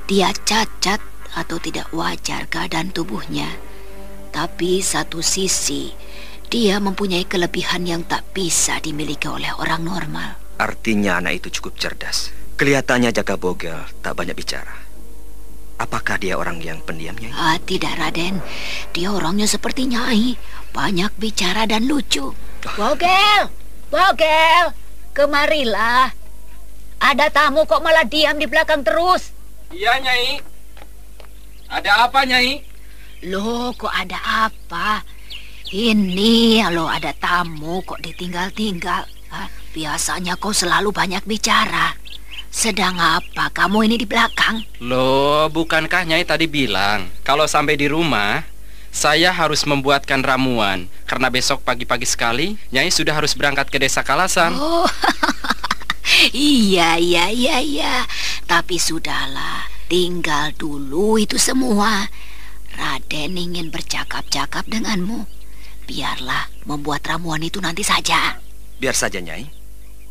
Dia cacat atau tidak wajar keadaan tubuhnya. Tapi satu sisi, dia mempunyai kelebihan yang tak bisa dimiliki oleh orang normal. Artinya anak itu cukup cerdas. Kelihatannya Jaka Bogel tak banyak bicara. Apakah dia orang yang pendiam, Nyai? Tidak, Raden. Dia orangnya seperti Nyai, banyak bicara dan lucu. Bogel! Bogel! Kemarilah. Ada tamu kok malah diam di belakang terus. Iya, Nyai. Ada apa, Nyai? Loh, kok ada apa? Ini kalau ada tamu kok ditinggal-tinggal. Biasanya kau selalu banyak bicara. Sedang apa kamu ini di belakang? Loh, bukankah Nyai tadi bilang kalau sampai di rumah saya harus membuatkan ramuan, karena besok pagi-pagi sekali Nyai sudah harus berangkat ke desa Kalasan. Oh, iya. Tapi sudahlah, tinggal dulu itu semua. Raden ingin bercakap-cakap denganmu. Biarlah membuat ramuan itu nanti saja. Biar saja, Nyai.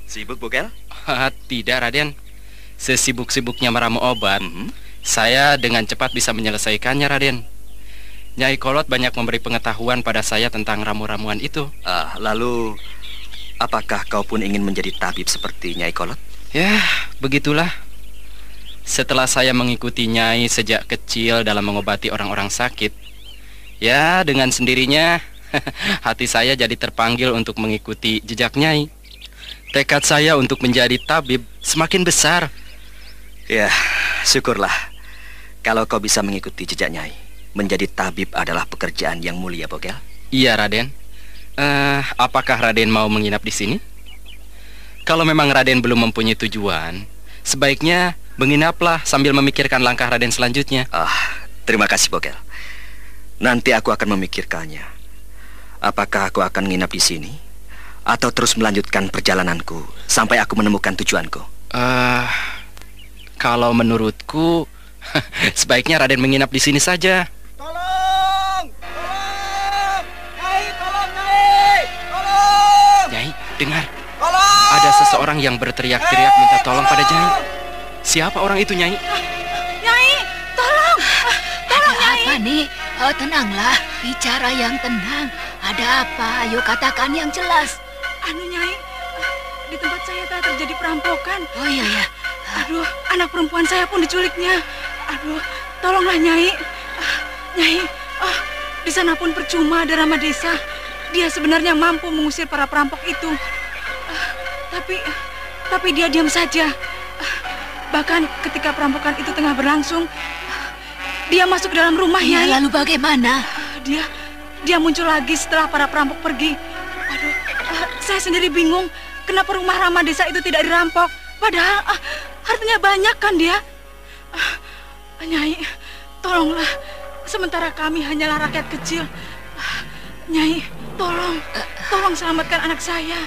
Sibuk, Bokel? Tidak, Raden. Sesibuk-sibuknya meramu obat, saya dengan cepat bisa menyelesaikannya, Raden. Nyai Kolot banyak memberi pengetahuan pada saya tentang ramu-ramuan itu. Lalu, apakah kau pun ingin menjadi tabib seperti Nyai Kolot? Ya, begitulah. Setelah saya mengikuti Nyai sejak kecil dalam mengobati orang-orang sakit, ya dengan sendirinya hati saya jadi terpanggil untuk mengikuti jejak Nyai. Tekad saya untuk menjadi tabib semakin besar. Ya, syukurlah kalau kau bisa mengikuti jejak Nyai. Menjadi tabib adalah pekerjaan yang mulia, Bokel. Iya, Raden. Apakah Raden mau menginap di sini? Kalau memang Raden belum mempunyai tujuan, sebaiknya menginaplah sambil memikirkan langkah Raden selanjutnya. Terima kasih, Bokel. Nanti aku akan memikirkannya. Apakah aku akan menginap di sini atau terus melanjutkan perjalananku sampai aku menemukan tujuanku? Kalau menurutku, sebaiknya Raden menginap di sini saja. Tolong! Nyai, tolong, Nyai! Tolong! Nyai, dengar. Tolong! Ada seseorang yang berteriak-teriak minta tolong pada Nyai. Siapa orang itu, Nyai? Nyai, tolong! Tolong, Nyai! Apa nih? Tenanglah, bicara yang tenang. Ada apa? Ayo katakan yang jelas. Nyai, di tempat saya telah terjadi perampokan. Oh iya ya. Aduh, anak perempuan saya pun diculiknya. Aduh, tolonglah Nyai. Nyai, di sana pun percuma ada Rama Desa. Dia sebenarnya mampu mengusir para perampok itu. Tapi dia diam saja. Bahkan ketika perampokan itu tengah berlangsung, dia masuk ke dalam rumah, Nyai. Lalu bagaimana? Dia muncul lagi setelah para perampok pergi. Aduh, saya sendiri bingung kenapa rumah Rama Desa itu tidak dirampok. Padahal hartanya banyak kan dia. Nyai, tolonglah. Sementara kami hanyalah rakyat kecil. Nyai, tolong selamatkan anak saya.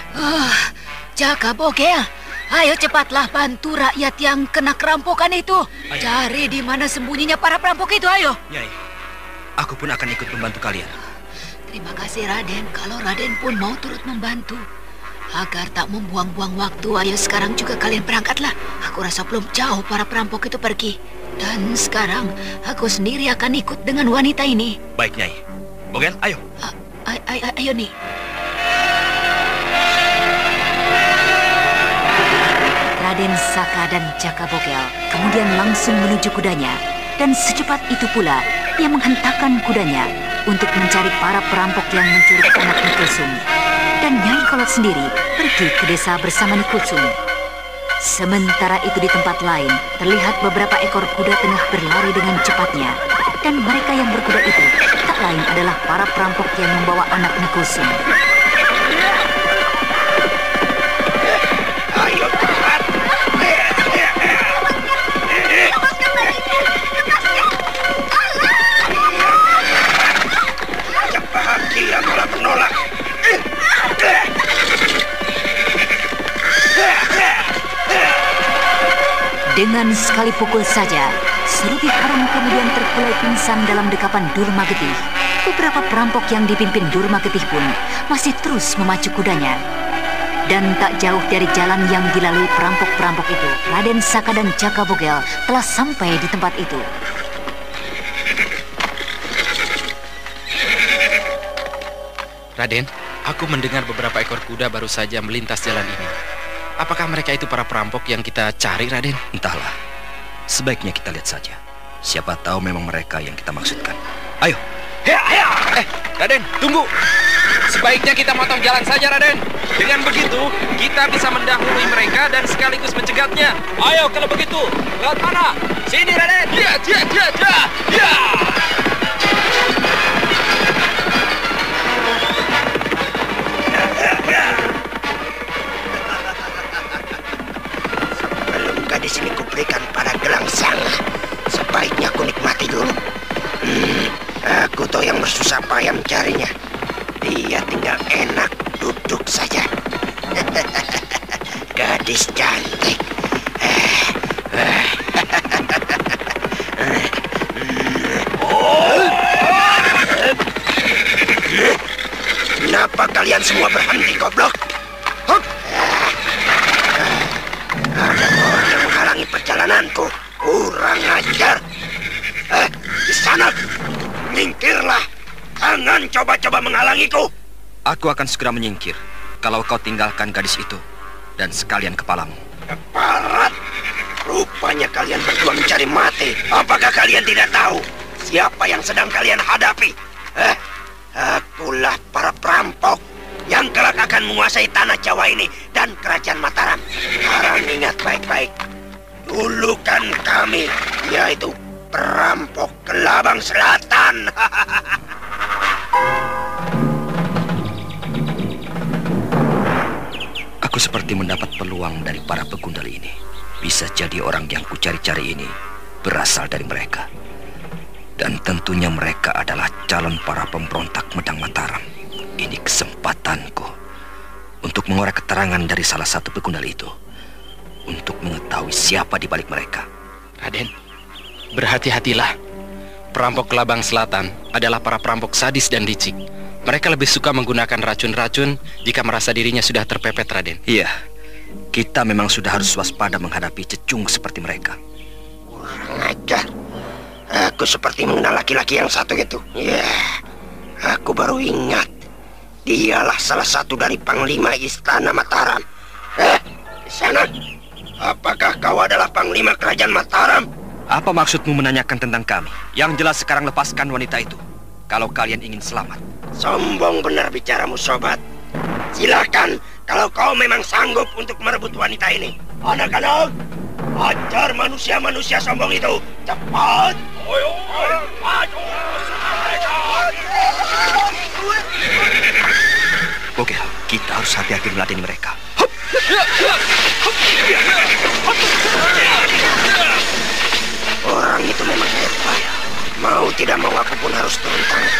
Jaka Bokel, ayo cepatlah bantu rakyat yang kena kerampokan itu. Ayo. Cari di mana sembunyinya para perampok itu, ayo. Nyai, aku pun akan ikut membantu kalian. Terima kasih Raden. Kalau Raden pun mau turut membantu, agar tak membuang-buang waktu, ayo sekarang juga kalian berangkatlah. Aku rasa belum jauh para perampok itu pergi. Dan sekarang aku sendiri akan ikut dengan wanita ini. Baik, Nyai. Bokel, ayo. Ayo nih. Raden Saka dan Jaka Bokel kemudian langsung menuju kudanya. Dan secepat itu pula ia menghentakkan kudanya untuk mencari para perampok yang menculik anak Nikulsum. Dan Nyai Kolot sendiri pergi ke desa bersama Nikulsum. Sementara itu di tempat lain terlihat beberapa ekor kuda tengah berlari dengan cepatnya. Dan mereka yang berkuda itu tak lain adalah para perampok yang membawa anak Nikulsum. Ayo cepat! Ajak bahagia malah menolak. Dengan sekali pukul saja, Suruti Harun kemudian terkulai pingsan dalam dekapan Durma Getih. Beberapa perampok yang dipimpin Durma Getih pun masih terus memacu kudanya. Dan tak jauh dari jalan yang dilalui perampok-perampok itu, Raden Saka dan Jaka Bokel telah sampai di tempat itu. Raden, aku mendengar beberapa ekor kuda baru saja melintas jalan ini. Apakah mereka itu para perampok yang kita cari, Raden? Entahlah. Sebaiknya kita lihat saja. Siapa tahu memang mereka yang kita maksudkan. Ayo. Raden, tunggu. Sebaiknya kita motong jalan saja, Raden. Dengan begitu, kita bisa mendahului mereka dan sekaligus mencegatnya. Ayo, kalau begitu. Lewat mana? Sini, Raden. Ya. Sebelum gadis payah mencarinya. Dia tinggal enak duduk saja. Gadis cantik. Kenapa kalian semua berhenti, goblok? Ada orang yang menghalangi perjalananku. Kurang ajar. Di sana, minggirlah. Jangan coba-coba menghalangiku. Aku akan segera menyingkir kalau kau tinggalkan gadis itu dan sekalian kepalamu. Keparat. Rupanya kalian berdua mencari mati. Apakah kalian tidak tahu siapa yang sedang kalian hadapi? Akulah para perampok yang kelak akan menguasai tanah Jawa ini dan kerajaan Mataram. Sekarang ingat baik-baik. Dulu kan kami, yaitu perampok Kelabang Selatan. Aku seperti mendapat peluang dari para pegundal ini. Bisa jadi orang yang kucari-cari ini berasal dari mereka. Dan tentunya mereka adalah calon para pemberontak Medang Mataram. Ini kesempatanku untuk mengorek keterangan dari salah satu pegundal itu, untuk mengetahui siapa di balik mereka. Raden, berhati-hatilah. Perampok Kelabang Selatan adalah para perampok sadis dan licik. Mereka lebih suka menggunakan racun-racun jika merasa dirinya sudah terpepet, Raden. Iya, kita memang sudah harus waspada menghadapi cecung seperti mereka. Kurang ajar. Aku seperti mengenal laki-laki yang satu itu. Ya, aku baru ingat. Dialah salah satu dari Panglima Istana Mataram. Di sana. Apakah kau adalah Panglima Kerajaan Mataram? Apa maksudmu menanyakan tentang kami? Yang jelas sekarang lepaskan wanita itu, kalau kalian ingin selamat. Sombong benar bicaramu, sobat. Silakan, kalau kau memang sanggup untuk merebut wanita ini. Anak-anak, hajar manusia-manusia sombong itu. Cepat. Oke, kita harus hati-hati meladeni mereka. Orang itu memang hebat. Mau tidak mau aku pun harus turun tangan.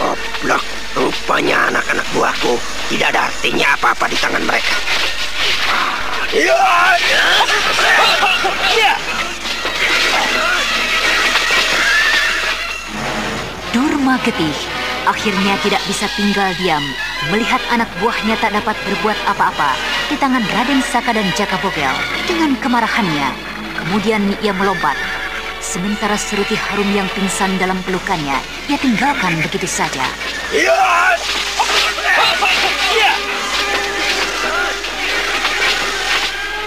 Goblok, rupanya anak-anak buahku tidak ada artinya apa-apa di tangan mereka. Durma Getih akhirnya tidak bisa tinggal diam melihat anak buahnya tak dapat berbuat apa-apa di tangan Raden Saka dan Jakabogel. Dengan kemarahannya, kemudian ia melompat. Sementara Seruti Harum yang pingsan dalam pelukannya, ia tinggalkan begitu saja.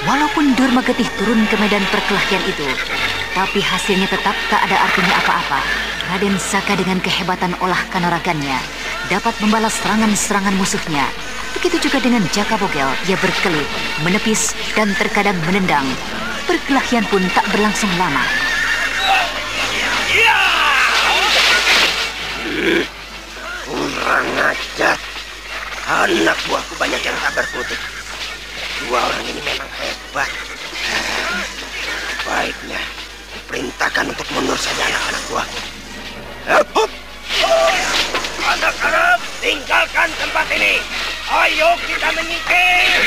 Walaupun Durma Getih turun ke medan perkelahian itu, tapi hasilnya tetap tak ada artinya apa-apa. Raden Saka dengan kehebatan olah kanuragannya dapat membalas serangan-serangan musuhnya. Begitu juga dengan Jakabogel, ia berkelit, menepis, dan terkadang menendang. Perkelahian pun tak berlangsung lama. Kurang ajar. Anak buahku banyak yang tak berkutik. Dua orang ini memang hebat. Baiknya diperintahkan untuk mundur saja anak-anak buahku. Anak-anak, tinggalkan tempat ini. Ayo kita menyingkir.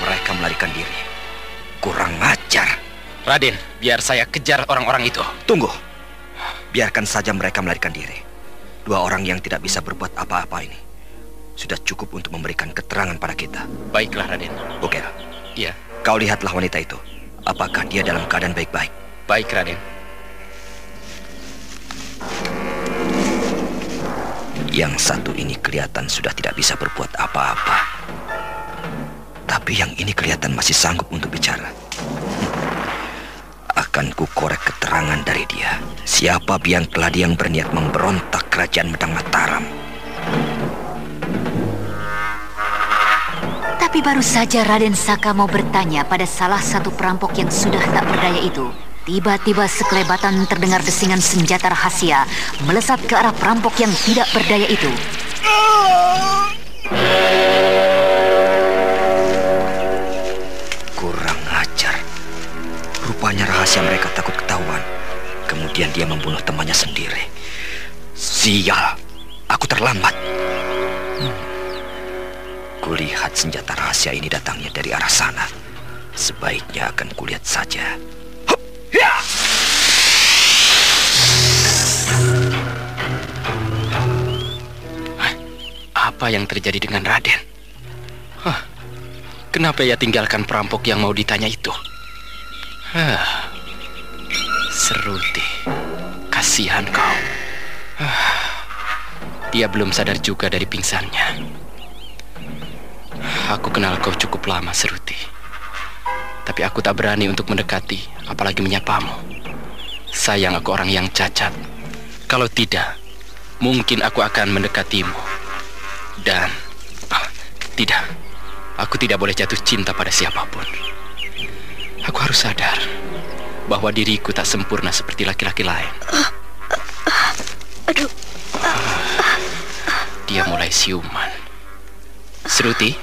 Mereka melarikan diri. Kurang ajar. Raden, biar saya kejar orang-orang itu. Tunggu. Biarkan saja mereka melarikan diri. Dua orang yang tidak bisa berbuat apa-apa ini sudah cukup untuk memberikan keterangan pada kita. Baiklah, Raden. Oke. Iya. Kau lihatlah wanita itu. Apakah dia dalam keadaan baik-baik? Baik, Raden. Yang satu ini kelihatan sudah tidak bisa berbuat apa-apa. Tapi yang ini kelihatan masih sanggup untuk bicara. Akan ku korek keterangan dari dia. Siapa biang keladi yang berniat memberontak kerajaan Medang Mataram. Tapi baru saja Raden Saka mau bertanya pada salah satu perampok yang sudah tak berdaya itu, tiba-tiba sekelebatan terdengar desingan senjata rahasia melesat ke arah perampok yang tidak berdaya itu. kemudian dia membunuh temannya sendiri. Sial, aku terlambat. Kulihat senjata rahasia ini datangnya dari arah sana. Sebaiknya akan kulihat saja. Hup, ya! Apa yang terjadi dengan Raden? Kenapa ia tinggalkan perampok yang mau ditanya itu? Seruti, kasihan kau. Dia belum sadar juga dari pingsannya. Aku kenal kau cukup lama, Seruti. Tapi aku tak berani untuk mendekati, apalagi menyapamu. Sayang aku orang yang cacat. Kalau tidak, mungkin aku akan mendekatimu. Dan tidak, aku tidak boleh jatuh cinta pada siapapun. Aku harus sadar bahwa diriku tak sempurna seperti laki-laki lain. Aduh. Dia mulai siuman. Seruti?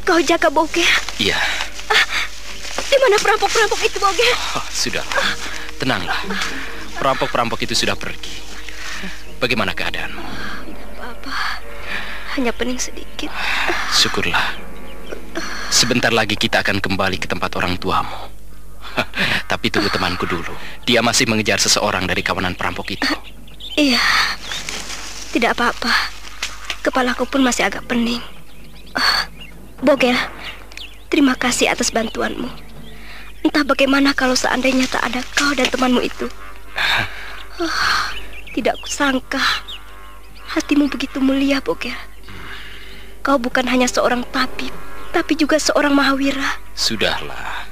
Kau jaga Bogel? Iya. Di mana perampok-perampok itu, Bogel? Sudahlah, tenanglah. Perampok-perampok itu sudah pergi. Bagaimana keadaanmu? Apa? Hanya pening sedikit. Syukurlah. Sebentar lagi kita akan kembali ke tempat orang tuamu. Tapi tunggu temanku dulu. Dia masih mengejar seseorang dari kawanan perampok itu. Iya. Tidak apa-apa. Kepalaku pun masih agak pening. Bogel, terima kasih atas bantuanmu. Entah bagaimana kalau seandainya tak ada kau dan temanmu itu. Tidak kusangka hatimu begitu mulia, Bogel. Kau bukan hanya seorang tabib, tapi juga seorang Mahawira. Sudahlah.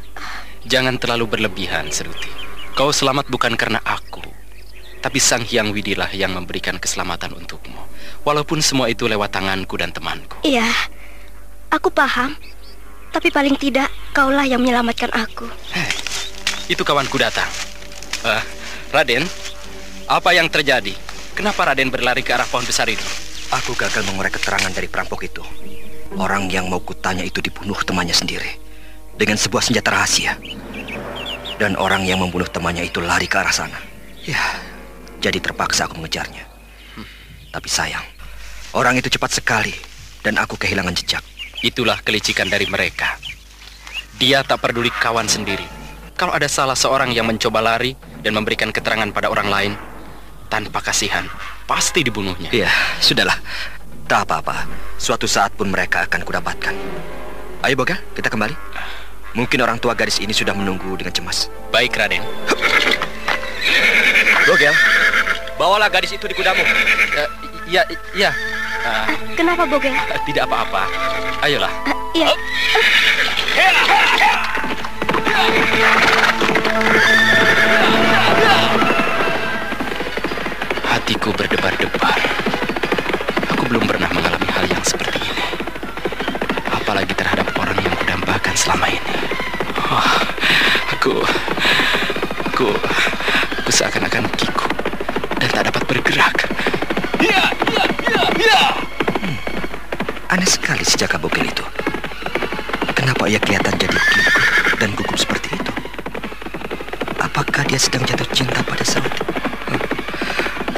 Jangan terlalu berlebihan, Seruti. Kau selamat bukan karena aku, tapi Sang Hyang Widilah yang memberikan keselamatan untukmu. Walaupun semua itu lewat tanganku dan temanku. Iya, aku paham. Tapi paling tidak, kaulah yang menyelamatkan aku. Itu kawanku datang. Raden, apa yang terjadi? Kenapa Raden berlari ke arah pohon besar itu? Aku gagal mengorek keterangan dari perampok itu. Orang yang mau kutanya itu dibunuh temannya sendiri dengan sebuah senjata rahasia. Dan orang yang membunuh temannya itu lari ke arah sana. Ya, jadi terpaksa aku mengejarnya. Tapi sayang, orang itu cepat sekali dan aku kehilangan jejak. Itulah kelicikan dari mereka. Dia tak peduli kawan sendiri. Kalau ada salah seorang yang mencoba lari dan memberikan keterangan pada orang lain, tanpa kasihan, pasti dibunuhnya. Iya, sudahlah. Tak apa-apa. Suatu saat pun mereka akan kudapatkan. Ayo, Bogel, kita kembali. Mungkin orang tua gadis ini sudah menunggu dengan cemas. Baik, Raden. Bogel, bawalah gadis itu di kudamu. Ya. Kenapa, Bogel? Tidak apa-apa. Ayolah. Iya. Hatiku berdebar-debar. Aku belum pernah mengalami hal yang seperti ini. Apalagi terhadap orang yang kudambakan selama ini. Aku seakan-akan kikuk dan tak dapat bergerak. Aneh sekali si Jaka Bogel itu. Kenapa ia kelihatan jadi kikuk dan gugup seperti itu? Apakah dia sedang jatuh cinta pada Seruti?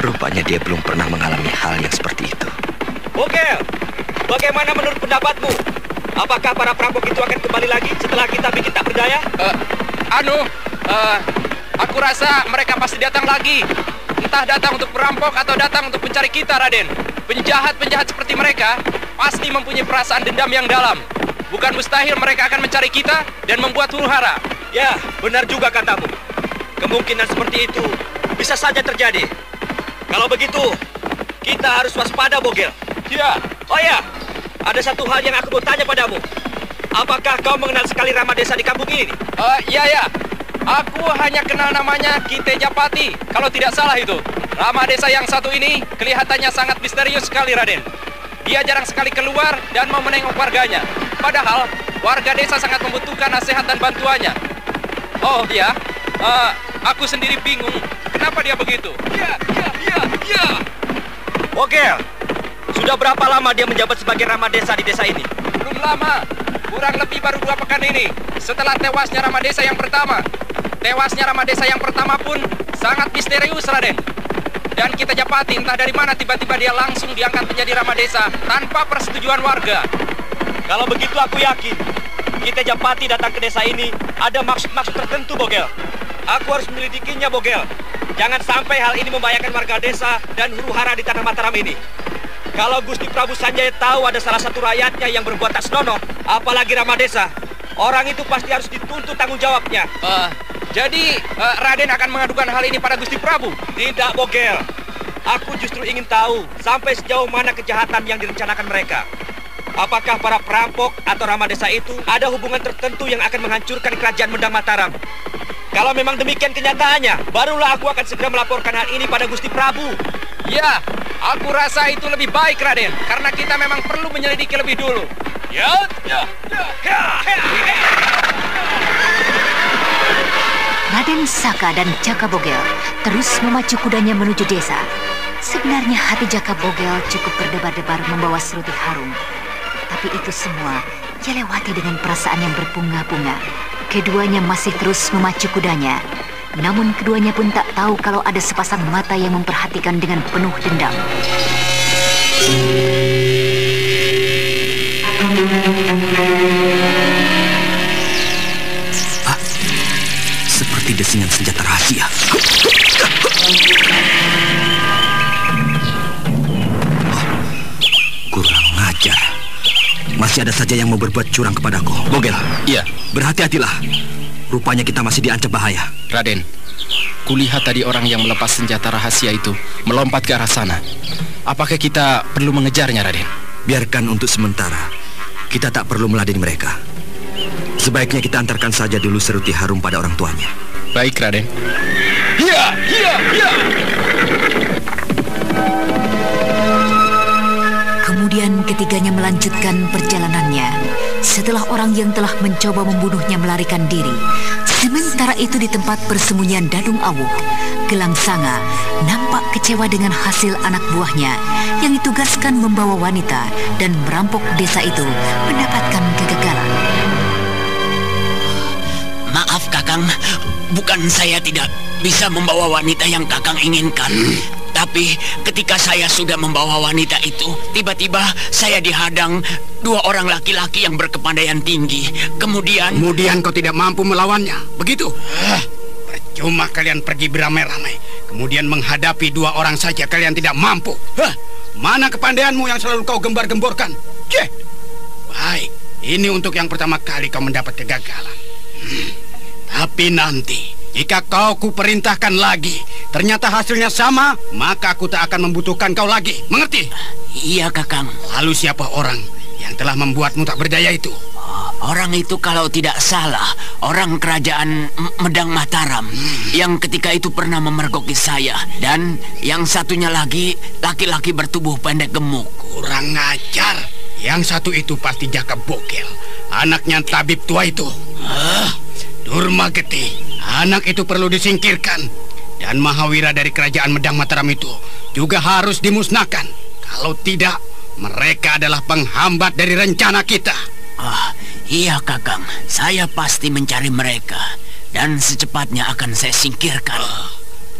Rupanya dia belum pernah mengalami hal yang seperti itu. Bogel, bagaimana menurut pendapatmu? Apakah para perampok itu akan kembali lagi setelah kita bikin tak berdaya? Aku rasa mereka pasti datang lagi. Entah datang untuk perampok atau datang untuk mencari kita, Raden. Penjahat-penjahat seperti mereka pasti mempunyai perasaan dendam yang dalam. Bukan mustahil mereka akan mencari kita dan membuat huru-hara. Ya, benar juga katamu. Kemungkinan seperti itu bisa saja terjadi. Kalau begitu, kita harus waspada, Bogel. Ya. Oh ya, ada satu hal yang aku mau tanya padamu. Apakah kau mengenal sekali Rama Desa di kampung ini? Ya. Aku hanya kenal namanya Ki Tejapati. Kalau tidak salah itu. Rama Desa yang satu ini kelihatannya sangat misterius sekali, Raden. Dia jarang sekali keluar dan mau menengok warganya. Padahal warga desa sangat membutuhkan nasihat dan bantuannya. Oh ya, aku sendiri bingung kenapa dia begitu. Bogel, Sudah berapa lama dia menjabat sebagai Rama Desa di desa ini? Belum lama, kurang lebih baru 2 pekan ini, setelah tewasnya Rama Desa yang pertama. Tewasnya Rama Desa yang pertama pun sangat misterius, Raden. Dan kita japati entah dari mana tiba-tiba dia langsung diangkat menjadi Rama Desa tanpa persetujuan warga. Kalau begitu aku yakin kita japati datang ke desa ini ada maksud-maksud tertentu, Bogel. Aku harus menyelidikinya, Bogel. Jangan sampai hal ini membahayakan warga desa dan huru-hara di tanah Mataram ini. Kalau Gusti Prabu Sanjaya tahu ada salah satu rakyatnya yang berbuat tak senonoh, apalagi Rama Desa, orang itu pasti harus dituntut tanggung jawabnya. Jadi Raden akan mengadukan hal ini pada Gusti Prabu? Tidak, Bogel. Aku justru ingin tahu sampai sejauh mana kejahatan yang direncanakan mereka. Apakah para perampok atau Rama Desa itu ada hubungan tertentu yang akan menghancurkan kerajaan Medang Mataram? Kalau memang demikian kenyataannya, barulah aku akan segera melaporkan hal ini pada Gusti Prabu. Ya, aku rasa itu lebih baik, Raden, karena kita memang perlu menyelidiki lebih dulu. Raden Saka dan Jaka Bogel terus memacu kudanya menuju desa. Sebenarnya hati Jaka Bogel cukup berdebar-debar membawa seruti harum. Tapi itu semua ia lewati dengan perasaan yang berbunga-bunga. Keduanya masih terus memacu kudanya. Namun keduanya pun tak tahu kalau ada sepasang mata yang memperhatikan dengan penuh dendam. Pak, seperti desingan senjata rahasia. Kurang ajar. Masih ada saja yang mau berbuat curang kepadaku. Bogel. Iya. Berhati-hatilah. Rupanya kita masih diancam bahaya. Raden, kulihat tadi orang yang melepas senjata rahasia itu melompat ke arah sana. Apakah kita perlu mengejarnya, Raden? Biarkan untuk sementara. Kita tak perlu meladeni mereka. Sebaiknya kita antarkan saja dulu seruti harum pada orang tuanya. Baik, Raden. Kemudian ketiganya melanjutkan perjalanannya. Setelah orang yang telah mencoba membunuhnya melarikan diri, sementara itu di tempat persembunyian Dadung Awuh, Gelang Sanga nampak kecewa dengan hasil anak buahnya yang ditugaskan membawa wanita dan merampok desa itu mendapatkan kegagalan. Maaf, Kakang, bukan saya tidak bisa membawa wanita yang Kakang inginkan. Tapi ketika saya sudah membawa wanita itu, tiba-tiba saya dihadang 2 orang laki-laki yang berkepandaian tinggi. Kemudian kau tidak mampu melawannya, begitu? Percuma kalian pergi beramai-ramai, kemudian menghadapi 2 orang saja kalian tidak mampu. Mana kepandaianmu yang selalu kau gembar-gemborkan? Baik, ini untuk yang pertama kali kau mendapat kegagalan. Tapi nanti jika kau kuperintahkan lagi, ternyata hasilnya sama, maka aku tak akan membutuhkan kau lagi. Mengerti? Iya, Kakang. Lalu siapa orang yang telah membuatmu tak berdaya itu? Orang itu kalau tidak salah, orang kerajaan Medang Mataram yang ketika itu pernah memergoki saya. Dan yang satunya lagi, laki-laki bertubuh pendek gemuk. Kurang ajar. Yang satu itu pasti Jaka Bogel, anaknya tabib tua itu. Durmageti, anak itu perlu disingkirkan. Dan Mahawira dari kerajaan Medang Mataram itu juga harus dimusnahkan. Kalau tidak, mereka adalah penghambat dari rencana kita. Iya, Kakang. Saya pasti mencari mereka. Dan secepatnya akan saya singkirkan.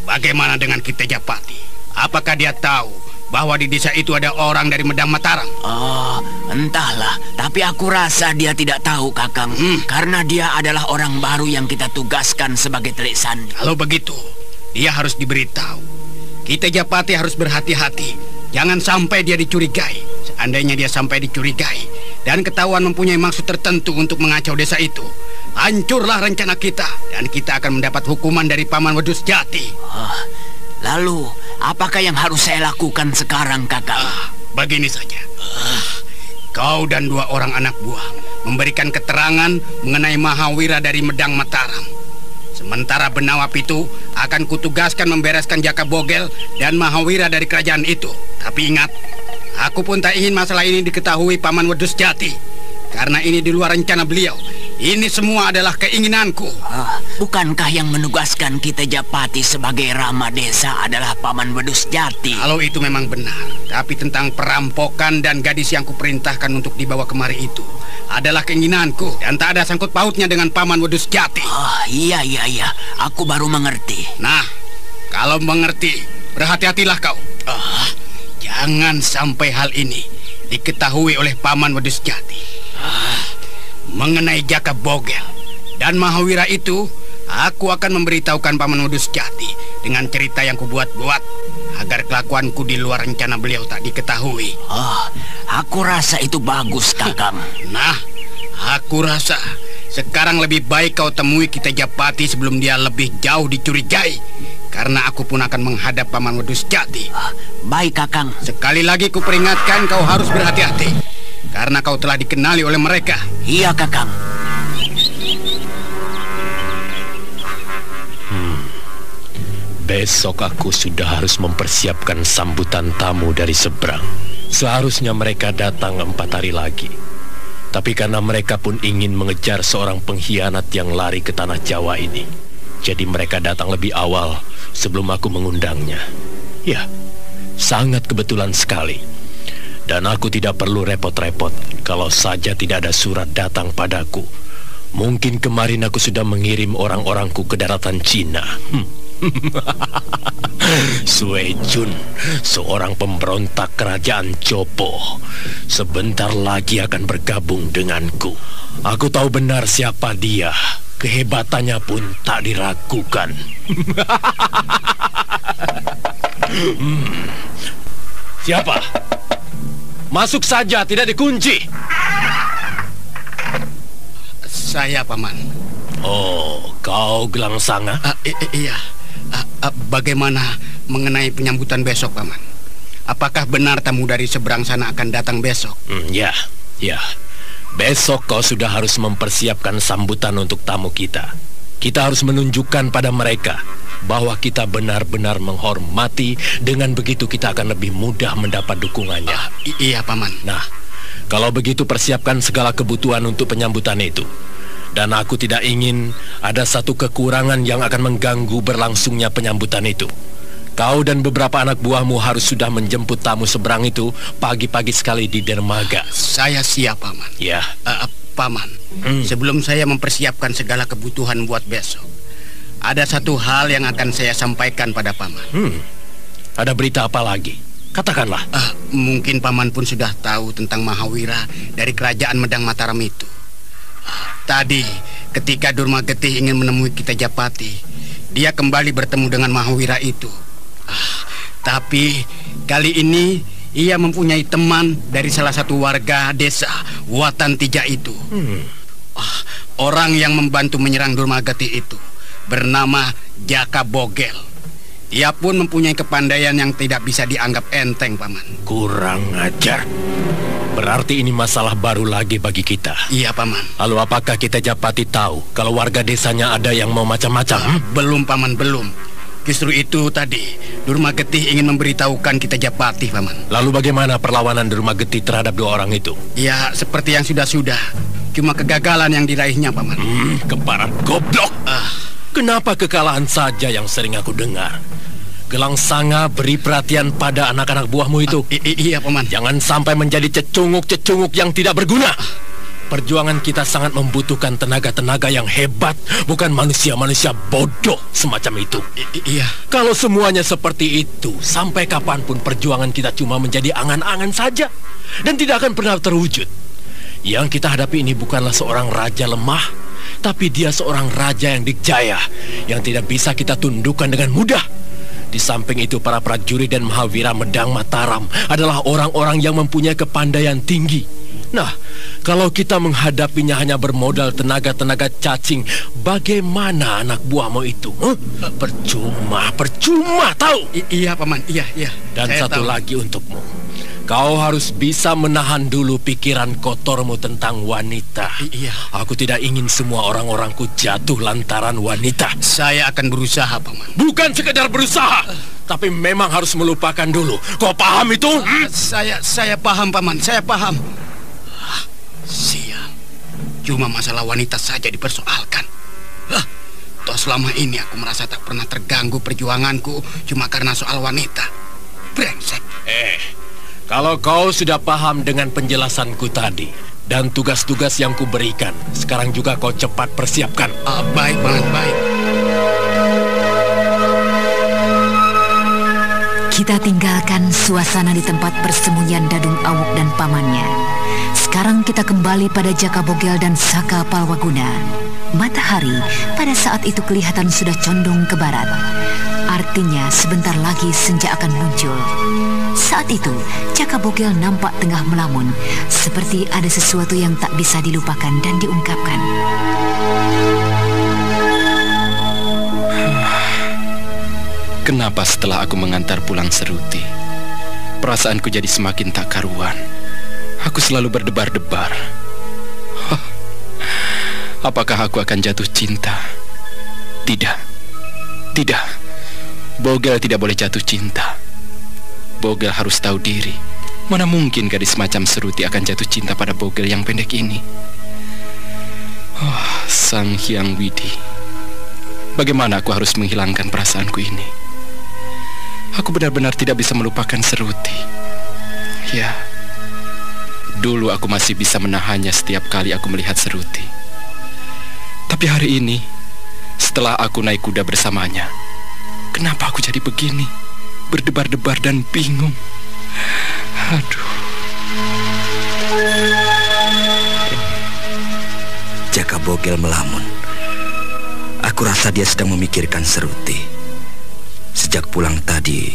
Bagaimana dengan kita Japati? Apakah dia tahu bahwa di desa itu ada orang dari Medang Mataram? Entahlah. Tapi aku rasa dia tidak tahu, Kakang. Karena dia adalah orang baru yang kita tugaskan sebagai Telik Sandi. Kalau begitu, dia harus diberitahu. Kita Japati harus berhati-hati. Jangan sampai dia dicurigai. Seandainya dia sampai dicurigai dan ketahuan mempunyai maksud tertentu untuk mengacau desa itu, hancurlah rencana kita. Dan kita akan mendapat hukuman dari Paman Wedus Jati. Lalu, apakah yang harus saya lakukan sekarang, Kakang? Begini saja. Kau dan 2 orang anak buah memberikan keterangan mengenai Mahawira dari Medang Mataram. Sementara Benawap itu akan kutugaskan membereskan Jaka Bogel dan Mahawira dari kerajaan itu. Tapi ingat, aku pun tak ingin masalah ini diketahui Paman Wedus Jati. Karena ini di luar rencana beliau. Ini semua adalah keinginanku. Bukankah yang menugaskan kita Japati sebagai Rama Desa adalah Paman Wedus Jati? Kalau itu memang benar, tapi tentang perampokan dan gadis yang kuperintahkan untuk dibawa kemari itu adalah keinginanku dan tak ada sangkut pautnya dengan Paman Wedus Jati. Iya, aku baru mengerti. Nah, kalau mengerti, berhati-hatilah kau. Jangan sampai hal ini diketahui oleh Paman Wedus Jati. Mengenai Jaka Bogel dan Mahawira itu, aku akan memberitahukan Paman Wedus Jati dengan cerita yang kubuat-buat agar kelakuanku di luar rencana beliau tak diketahui. Aku rasa itu bagus, Kakang. Nah, aku rasa sekarang lebih baik kau temui kita Japati sebelum dia lebih jauh dicurigai, karena aku pun akan menghadap Paman Wedus Jati. Baik, Kakang. Sekali lagi kuperingatkan, kau harus berhati-hati karena kau telah dikenali oleh mereka. Iya, Kakang. Besok aku sudah harus mempersiapkan sambutan tamu dari seberang. Seharusnya mereka datang 4 hari lagi. Tapi karena mereka pun ingin mengejar seorang pengkhianat yang lari ke tanah Jawa ini, jadi mereka datang lebih awal sebelum aku mengundangnya. Ya, sangat kebetulan sekali. Dan aku tidak perlu repot-repot kalau saja tidak ada surat datang padaku. Mungkin kemarin aku sudah mengirim orang-orangku ke daratan Cina. Sui Jun, seorang pemberontak kerajaan Jopo, sebentar lagi akan bergabung denganku. Aku tahu benar siapa dia. Kehebatannya pun tak diragukan. Siapa? Masuk saja, tidak dikunci. Saya, Paman. Oh, kau Gelang Sanga? Iya. Bagaimana mengenai penyambutan besok, Paman? Apakah benar tamu dari seberang sana akan datang besok? Ya. Besok kau sudah harus mempersiapkan sambutan untuk tamu kita. Kita harus menunjukkan pada mereka bahwa kita benar-benar menghormati. Dengan begitu kita akan lebih mudah mendapat dukungannya. Iya, Paman. Nah, kalau begitu persiapkan segala kebutuhan untuk penyambutan itu. Dan aku tidak ingin ada satu kekurangan yang akan mengganggu berlangsungnya penyambutan itu. Kau dan beberapa anak buahmu harus sudah menjemput tamu seberang itu pagi-pagi sekali di dermaga. Saya siap, Paman. Ya. Paman, sebelum saya mempersiapkan segala kebutuhan buat besok, ada satu hal yang akan saya sampaikan pada Paman. Ada berita apa lagi? Katakanlah. Mungkin Paman pun sudah tahu tentang Mahawira dari kerajaan Medang Mataram itu. Tadi, ketika Durmagetih ingin menemui kita Japati, dia kembali bertemu dengan Mahawira itu. Tapi kali ini ia mempunyai teman dari salah satu warga desa Watan Tija itu. Orang yang membantu menyerang Durmagetih itu bernama Jaka Bogel. Dia pun mempunyai kepandaian yang tidak bisa dianggap enteng, Paman. Kurang ajar. Berarti ini masalah baru lagi bagi kita. Iya, Paman. Lalu apakah kita Japati tahu kalau warga desanya ada yang mau macam-macam? Belum, Paman, belum. Justru itu tadi Durmagetih ingin memberitahukan kita Japati, Paman. Lalu bagaimana perlawanan Durmagetih terhadap 2 orang itu? Ya, seperti yang sudah-sudah. Cuma kegagalan yang diraihnya, Paman. Keparat goblok. Kenapa kekalahan saja yang sering aku dengar? Gelang Sanga, beri perhatian pada anak-anak buahmu itu. Iya, Paman. Jangan sampai menjadi cecunguk-cecunguk yang tidak berguna. Perjuangan kita sangat membutuhkan tenaga-tenaga yang hebat, bukan manusia-manusia bodoh semacam itu. Iya. Kalau semuanya seperti itu, sampai kapanpun perjuangan kita cuma menjadi angan-angan saja dan tidak akan pernah terwujud. Yang kita hadapi ini bukanlah seorang raja lemah, tapi dia seorang raja yang dikjaya, yang tidak bisa kita tundukkan dengan mudah. Di samping itu, para prajurit dan Mahawira Medang Mataram adalah orang-orang yang mempunyai kepandaian tinggi. Nah, kalau kita menghadapinya hanya bermodal tenaga-tenaga cacing, bagaimana anak buahmu itu? Percuma, tahu? Iya, Paman, iya. Dan saya satu tahu lagi untukmu. Kau harus bisa menahan dulu pikiran kotormu tentang wanita. Iya. Aku tidak ingin semua orang-orangku jatuh lantaran wanita. Saya akan berusaha, Paman. Bukan sekedar berusaha, tapi memang harus melupakan dulu. Kau paham itu? Saya paham, Paman. Saya paham. Sial. Cuma masalah wanita saja dipersoalkan. Toh selama ini aku merasa tak pernah terganggu perjuanganku cuma karena soal wanita. Brengsek. Kalau kau sudah paham dengan penjelasanku tadi dan tugas-tugas yang kuberikan, sekarang juga kau cepat persiapkan. Baik, baik. Kita tinggalkan suasana di tempat persembunyian Dadung Awuk dan pamannya. Sekarang kita kembali pada Jaka Bogel dan Saka Palwaguna. Matahari pada saat itu kelihatan sudah condong ke barat. Artinya sebentar lagi senja akan muncul. Saat itu Jaka Bogel nampak tengah melamun, seperti ada sesuatu yang tak bisa dilupakan dan diungkapkan. Kenapa setelah aku mengantar pulang Seruti, perasaanku jadi semakin tak karuan. Aku selalu berdebar-debar. Apakah aku akan jatuh cinta? Tidak. Bogel tidak boleh jatuh cinta. Bogel harus tahu diri. Mana mungkin gadis macam Seruti akan jatuh cinta pada Bogel yang pendek ini? Sang Hyang Widi, bagaimana aku harus menghilangkan perasaanku ini? Aku benar-benar tidak bisa melupakan Seruti. Ya, dulu aku masih bisa menahannya setiap kali aku melihat Seruti. Tapi hari ini, setelah aku naik kuda bersamanya, kenapa aku jadi begini? Berdebar-debar dan bingung. Aduh. Jaka Bogel melamun. Aku rasa dia sedang memikirkan Seruti. Sejak pulang tadi,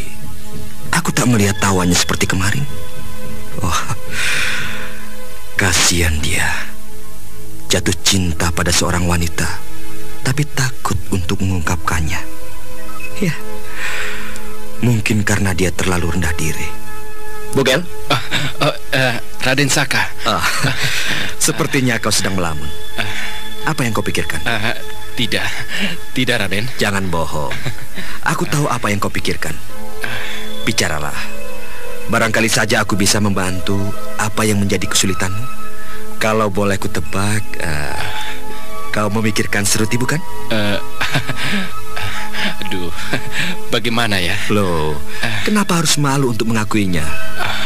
aku tak melihat tawanya seperti kemarin. Kasihan dia. Jatuh cinta pada seorang wanita, tapi takut untuk mengungkapkannya. Ya, mungkin karena dia terlalu rendah diri. Bogel? Raden Saka. Sepertinya kau sedang melamun. Apa yang kau pikirkan? Tidak Raden. Jangan bohong. Aku tahu apa yang kau pikirkan. Bicaralah. Barangkali saja aku bisa membantu apa yang menjadi kesulitanmu. Kalau boleh ku tebak, kau memikirkan Seruti, bukan? Aduh, bagaimana ya? Loh, kenapa harus malu untuk mengakuinya?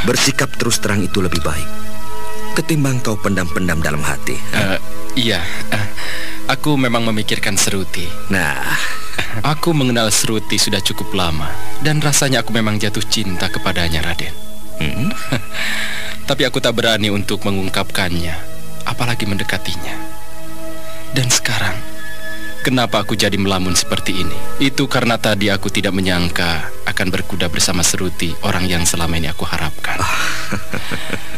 Bersikap terus terang itu lebih baik ketimbang kau pendam-pendam dalam hati. Iya, aku memang memikirkan Seruti. Nah, aku mengenal Seruti sudah cukup lama, dan rasanya aku memang jatuh cinta kepadanya, Raden. Tapi aku tak berani untuk mengungkapkannya, apalagi mendekatinya. Dan sekarang, kenapa aku jadi melamun seperti ini? Itu karena tadi aku tidak menyangka akan berkuda bersama Seruti, orang yang selama ini aku harapkan.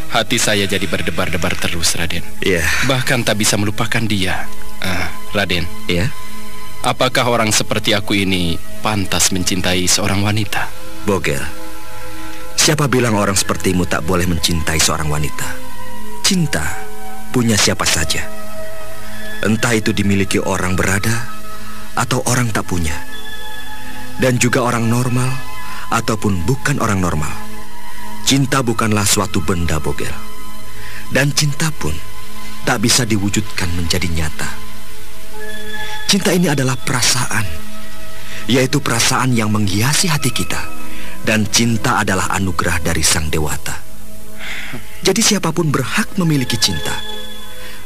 Hati saya jadi berdebar-debar terus, Raden. Iya. Bahkan tak bisa melupakan dia. Raden. Iya. Apakah orang seperti aku ini pantas mencintai seorang wanita? Bogel, siapa bilang orang sepertimu tak boleh mencintai seorang wanita? Cinta punya siapa saja. Entah itu dimiliki orang berada atau orang tak punya. Dan juga orang normal ataupun bukan orang normal. Cinta bukanlah suatu benda, Bogel. Dan cinta pun tak bisa diwujudkan menjadi nyata. Cinta ini adalah perasaan, yaitu perasaan yang menghiasi hati kita. Dan cinta adalah anugerah dari Sang Dewata. Jadi siapapun berhak memiliki cinta.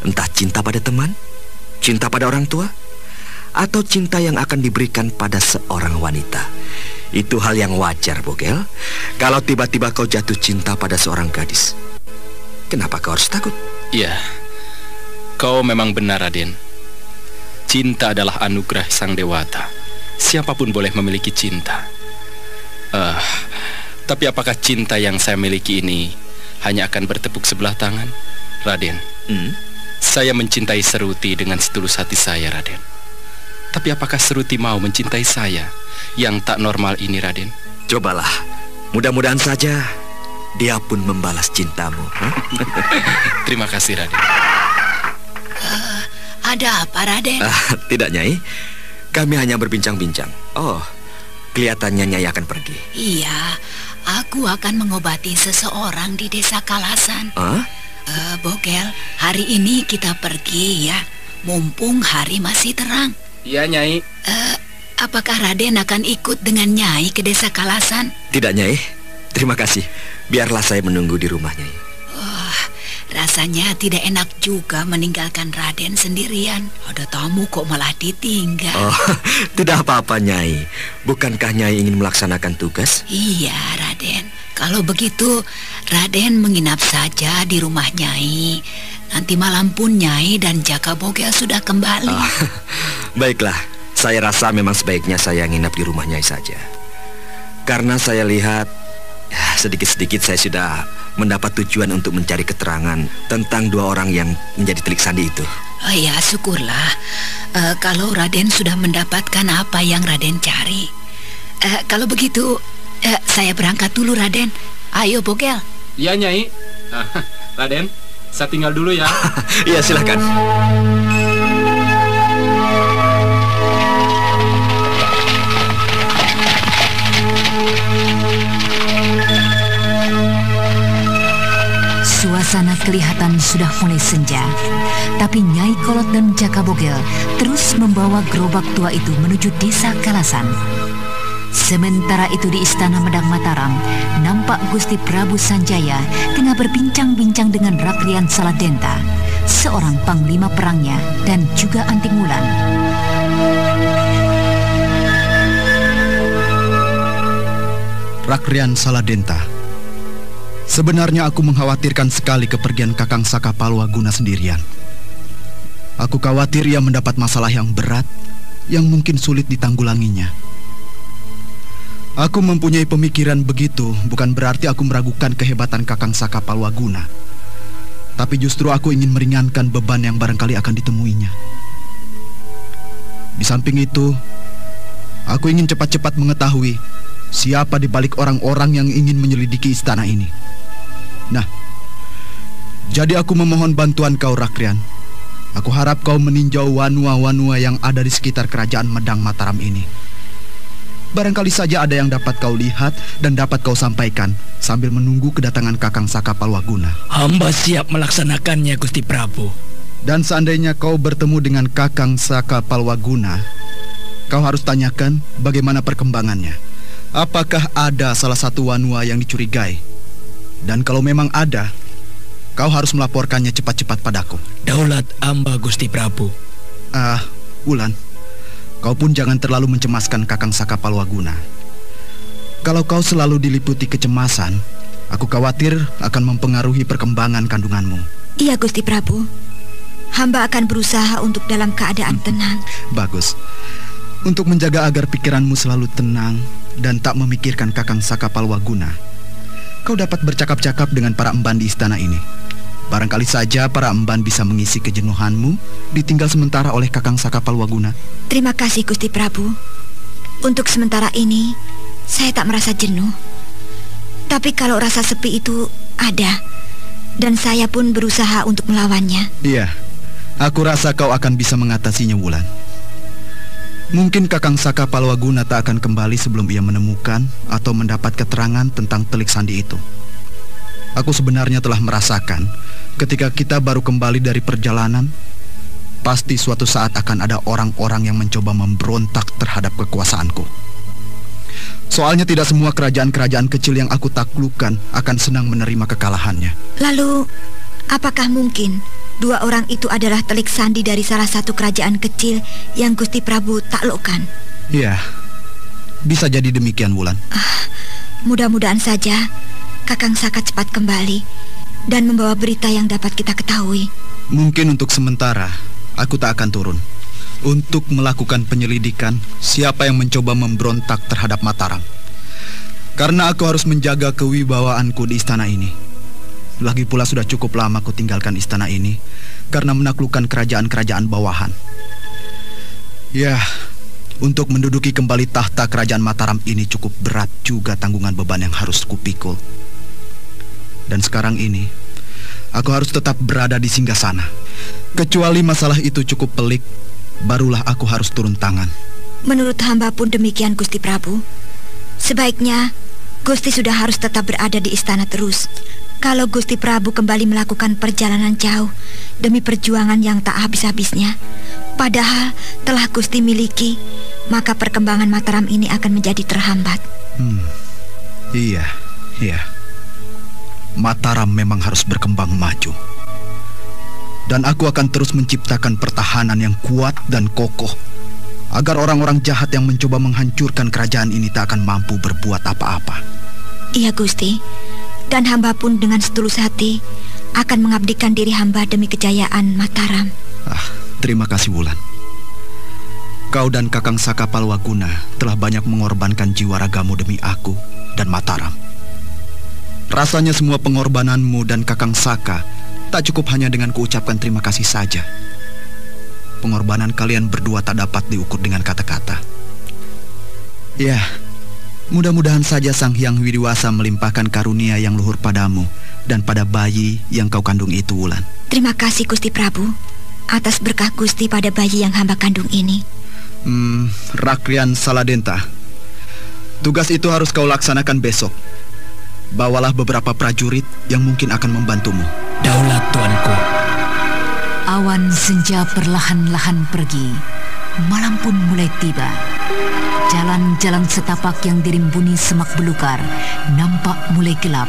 Entah cinta pada teman, cinta pada orang tua, atau cinta yang akan diberikan pada seorang wanita. Itu hal yang wajar, Bogel. Kalau tiba-tiba kau jatuh cinta pada seorang gadis, kenapa kau harus takut? Iya, kau memang benar, Raden. Cinta adalah anugerah Sang Dewata. Siapapun boleh memiliki cinta. Tapi apakah cinta yang saya miliki ini hanya akan bertepuk sebelah tangan? Raden, saya mencintai Seruti dengan setulus hati saya, Raden. Tapi apakah Seruti mau mencintai saya yang tak normal ini, Raden? Cobalah, mudah-mudahan saja dia pun membalas cintamu. Terima kasih, Raden. Ada apa, Raden? Tidak, Nyai. Kami hanya berbincang-bincang. Oh, kelihatannya Nyai akan pergi. Iya, aku akan mengobati seseorang di desa Kalasan. Bogel, hari ini kita pergi ya, mumpung hari masih terang. Iya, Nyai. Apakah Raden akan ikut dengan Nyai ke desa Kalasan? Tidak, Nyai. Terima kasih. Biarlah saya menunggu di rumah, Nyai. Rasanya tidak enak juga meninggalkan Raden sendirian. Ada tamu kok malah ditinggal. Oh, tidak apa-apa, Nyai. Bukankah Nyai ingin melaksanakan tugas? Iya, Raden. Kalau begitu, Raden menginap saja di rumah Nyai. Nanti malam pun Nyai dan Jaka Bogel sudah kembali. Baiklah, saya rasa memang sebaiknya saya nginap di rumah Nyai saja. Karena saya lihat sedikit-sedikit saya sudah mendapat tujuan untuk mencari keterangan tentang dua orang yang menjadi telik sandi itu. Oh ya, syukurlah kalau Raden sudah mendapatkan apa yang Raden cari. Kalau begitu, saya berangkat dulu, Raden. Ayo, Bogel. Iya, Nyai. Raden, saya tinggal dulu ya. Iya, silakan. Suasana kelihatan sudah mulai senja, tapi Nyai Kolot dan Jaka Bogel terus membawa gerobak tua itu menuju desa Kalasan. Sementara itu di Istana Medang Mataram, nampak Gusti Prabu Sanjaya tengah berbincang-bincang dengan Rakrian Saladenta, seorang panglima perangnya dan juga Anting Wulan. Rakrian Saladenta, sebenarnya aku mengkhawatirkan sekali kepergian Kakang Saka Palwaguna sendirian. Aku khawatir ia mendapat masalah yang berat yang mungkin sulit ditanggulanginya. Aku mempunyai pemikiran begitu bukan berarti aku meragukan kehebatan Kakang Saka Palwaguna, tapi justru aku ingin meringankan beban yang barangkali akan ditemuinya. Di samping itu, aku ingin cepat-cepat mengetahui siapa di balik orang-orang yang ingin menyelidiki istana ini. Nah, jadi aku memohon bantuan kau, Rakrian. Aku harap kau meninjau wanua-wanua yang ada di sekitar kerajaan Medang Mataram ini. Barangkali saja ada yang dapat kau lihat dan dapat kau sampaikan sambil menunggu kedatangan Kakang Saka Palwaguna. Hamba siap melaksanakannya, Gusti Prabu. Dan seandainya kau bertemu dengan Kakang Saka Palwaguna, kau harus tanyakan bagaimana perkembangannya. Apakah ada salah satu wanua yang dicurigai? Dan kalau memang ada, kau harus melaporkannya cepat-cepat padaku. Daulat hamba, Gusti Prabu. Wulan, kau pun jangan terlalu mencemaskan Kakang Saka Palwaguna. Kalau kau selalu diliputi kecemasan, aku khawatir akan mempengaruhi perkembangan kandunganmu. Iya, Gusti Prabu. Hamba akan berusaha untuk dalam keadaan tenang. Bagus. Untuk menjaga agar pikiranmu selalu tenang dan tak memikirkan Kakang Saka Palwaguna, kau dapat bercakap-cakap dengan para emban di istana ini. Barangkali saja para emban bisa mengisi kejenuhanmu ditinggal sementara oleh Kakang Saka Palwaguna. Terima kasih, Gusti Prabu. Untuk sementara ini, saya tak merasa jenuh. Tapi kalau rasa sepi itu ada, dan saya pun berusaha untuk melawannya. Iya, aku rasa kau akan bisa mengatasinya, Wulan. Mungkin Kakang Saka Palwaguna tak akan kembali sebelum ia menemukan atau mendapat keterangan tentang telik sandi itu. Aku sebenarnya telah merasakan ketika kita baru kembali dari perjalanan, pasti suatu saat akan ada orang-orang yang mencoba memberontak terhadap kekuasaanku. Soalnya tidak semua kerajaan-kerajaan kecil yang aku taklukkan akan senang menerima kekalahannya. Lalu, apakah mungkin dua orang itu adalah telik sandi dari salah satu kerajaan kecil yang Gusti Prabu taklukkan? Iya, bisa jadi demikian, Wulan. Mudah-mudahan saja Kakang Saka cepat kembali dan membawa berita yang dapat kita ketahui. Mungkin untuk sementara aku tak akan turun untuk melakukan penyelidikan siapa yang mencoba memberontak terhadap Mataram, karena aku harus menjaga kewibawaanku di istana ini. Lagi pula sudah cukup lama aku tinggalkan istana ini karena menaklukkan kerajaan-kerajaan bawahan. Ya, untuk menduduki kembali tahta kerajaan Mataram ini cukup berat juga tanggungan beban yang harus kupikul. Dan sekarang ini, aku harus tetap berada di singgasana. Kecuali masalah itu cukup pelik, barulah aku harus turun tangan. Menurut hamba pun demikian, Gusti Prabu. Sebaiknya Gusti sudah harus tetap berada di istana terus. Kalau Gusti Prabu kembali melakukan perjalanan jauh demi perjuangan yang tak habis-habisnya, padahal telah Gusti miliki, maka perkembangan Mataram ini akan menjadi terhambat. Iya. Mataram memang harus berkembang maju. Dan aku akan terus menciptakan pertahanan yang kuat dan kokoh, agar orang-orang jahat yang mencoba menghancurkan kerajaan ini tak akan mampu berbuat apa-apa. Iya Gusti, dan hamba pun dengan setulus hati akan mengabdikan diri hamba demi kejayaan Mataram. Terima kasih Wulan. Kau dan Kakang Saka Palwaguna telah banyak mengorbankan jiwa ragamu demi aku dan Mataram. Rasanya semua pengorbananmu dan Kakang Saka tak cukup hanya dengan kuucapkan terima kasih saja. Pengorbanan kalian berdua tak dapat diukur dengan kata-kata. Ya, mudah-mudahan saja Sang Hyang Widiwasa melimpahkan karunia yang luhur padamu dan pada bayi yang kau kandung itu, Wulan. Terima kasih Gusti Prabu atas berkah Gusti pada bayi yang hamba kandung ini. Rakrian Saladenta, tugas itu harus kau laksanakan besok. Bawalah beberapa prajurit yang mungkin akan membantumu. Daulat tuanku. Awan senja perlahan-lahan pergi. Malam pun mulai tiba. Jalan-jalan setapak yang dirimbuni semak belukar nampak mulai gelap.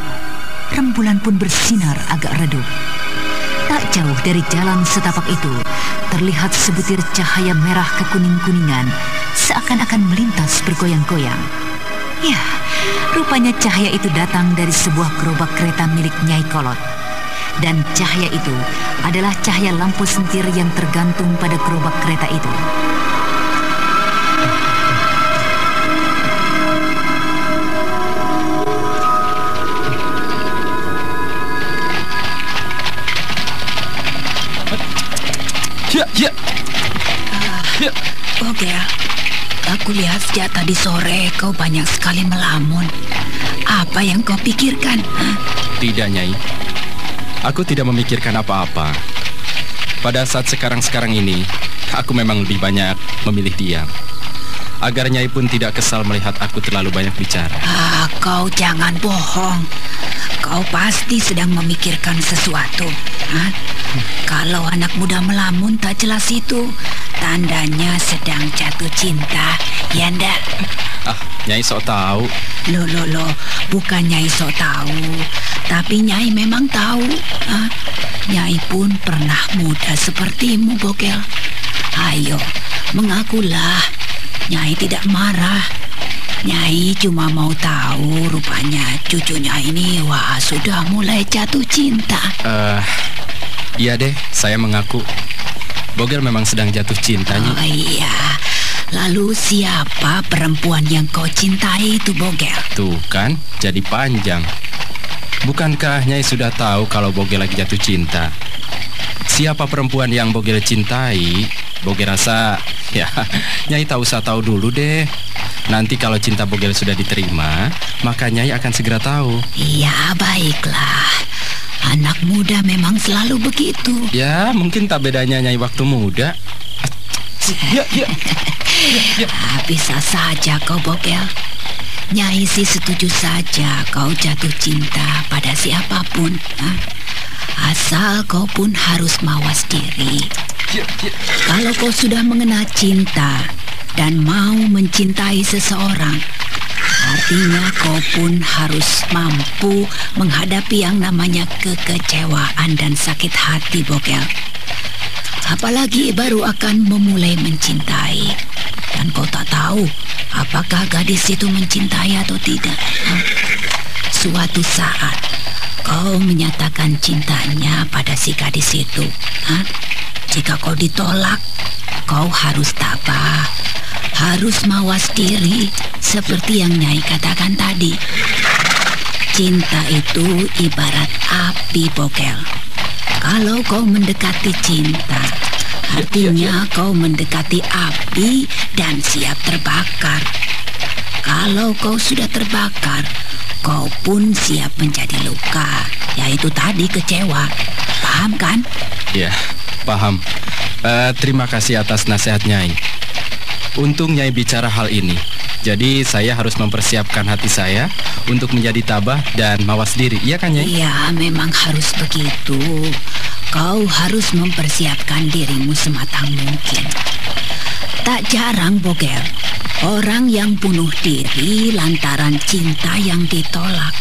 Rembulan pun bersinar agak redup. Tak jauh dari jalan setapak itu terlihat sebutir cahaya merah kekuning-kuningan, seakan-akan melintas bergoyang-goyang. Ya, rupanya cahaya itu datang dari sebuah gerobak kereta milik Nyai Kolot. Dan cahaya itu adalah cahaya lampu sentir yang tergantung pada gerobak kereta itu. Bogel, aku lihat sejak tadi sore kau banyak sekali melamun. Apa yang kau pikirkan? Tidak, Nyai. Aku tidak memikirkan apa-apa. Pada saat sekarang-sekarang ini, aku memang lebih banyak memilih diam. Agar Nyai pun tidak kesal melihat aku terlalu banyak bicara. Kau jangan bohong. Kau pasti sedang memikirkan sesuatu. Kalau anak muda melamun tak jelas itu, tandanya sedang jatuh cinta, ya ndak? Nyai sok tahu. Loh, bukan Nyai sok tahu, tapi Nyai memang tahu. Nyai pun pernah muda sepertimu, Bogel. Ayo, mengakulah. Nyai tidak marah. Nyai cuma mau tahu rupanya cucunya ini sudah mulai jatuh cinta. Iya deh, saya mengaku. Bogel memang sedang jatuh cintanya. Oh iya. Lalu siapa perempuan yang kau cintai itu, Bogel? Tuh kan, jadi panjang. Bukankah Nyai sudah tahu kalau Bogel lagi jatuh cinta? Siapa perempuan yang Bogel cintai? Bogel rasa, ya, Nyai tak usah tahu dulu deh. Nanti kalau cinta Bogel sudah diterima, maka Nyai akan segera tahu. Iya, baiklah. Anak muda memang selalu begitu. Ya, mungkin tak bedanya Nyai waktu muda. Ya. Bisa saja kau, Bogel. Nyai sih setuju saja kau jatuh cinta pada siapapun. Asal kau pun harus mawas diri. Kalau kau sudah mengena cinta dan mau mencintai seseorang, artinya kau pun harus mampu menghadapi yang namanya kekecewaan dan sakit hati, Bogel. Apalagi baru akan memulai mencintai, dan kau tak tahu apakah gadis itu mencintai atau tidak. Suatu saat kau menyatakan cintanya pada si gadis itu. Jika kau ditolak, kau harus tabah, harus mawas diri, seperti yang Nyai katakan tadi. Cinta itu ibarat api, Bogel. Kalau kau mendekati cinta, artinya kau mendekati api dan siap terbakar. Kalau kau sudah terbakar, kau pun siap menjadi luka, yaitu tadi kecewa. Paham kan? Ya, paham. Terima kasih atas nasihat Nyai. Untung Nyai bicara hal ini. Jadi saya harus mempersiapkan hati saya untuk menjadi tabah dan mawas diri. Iya kan, Nyai? Iya, memang harus begitu. Kau harus mempersiapkan dirimu sematang mungkin. Tak jarang, Bogel, orang yang bunuh diri lantaran cinta yang ditolak.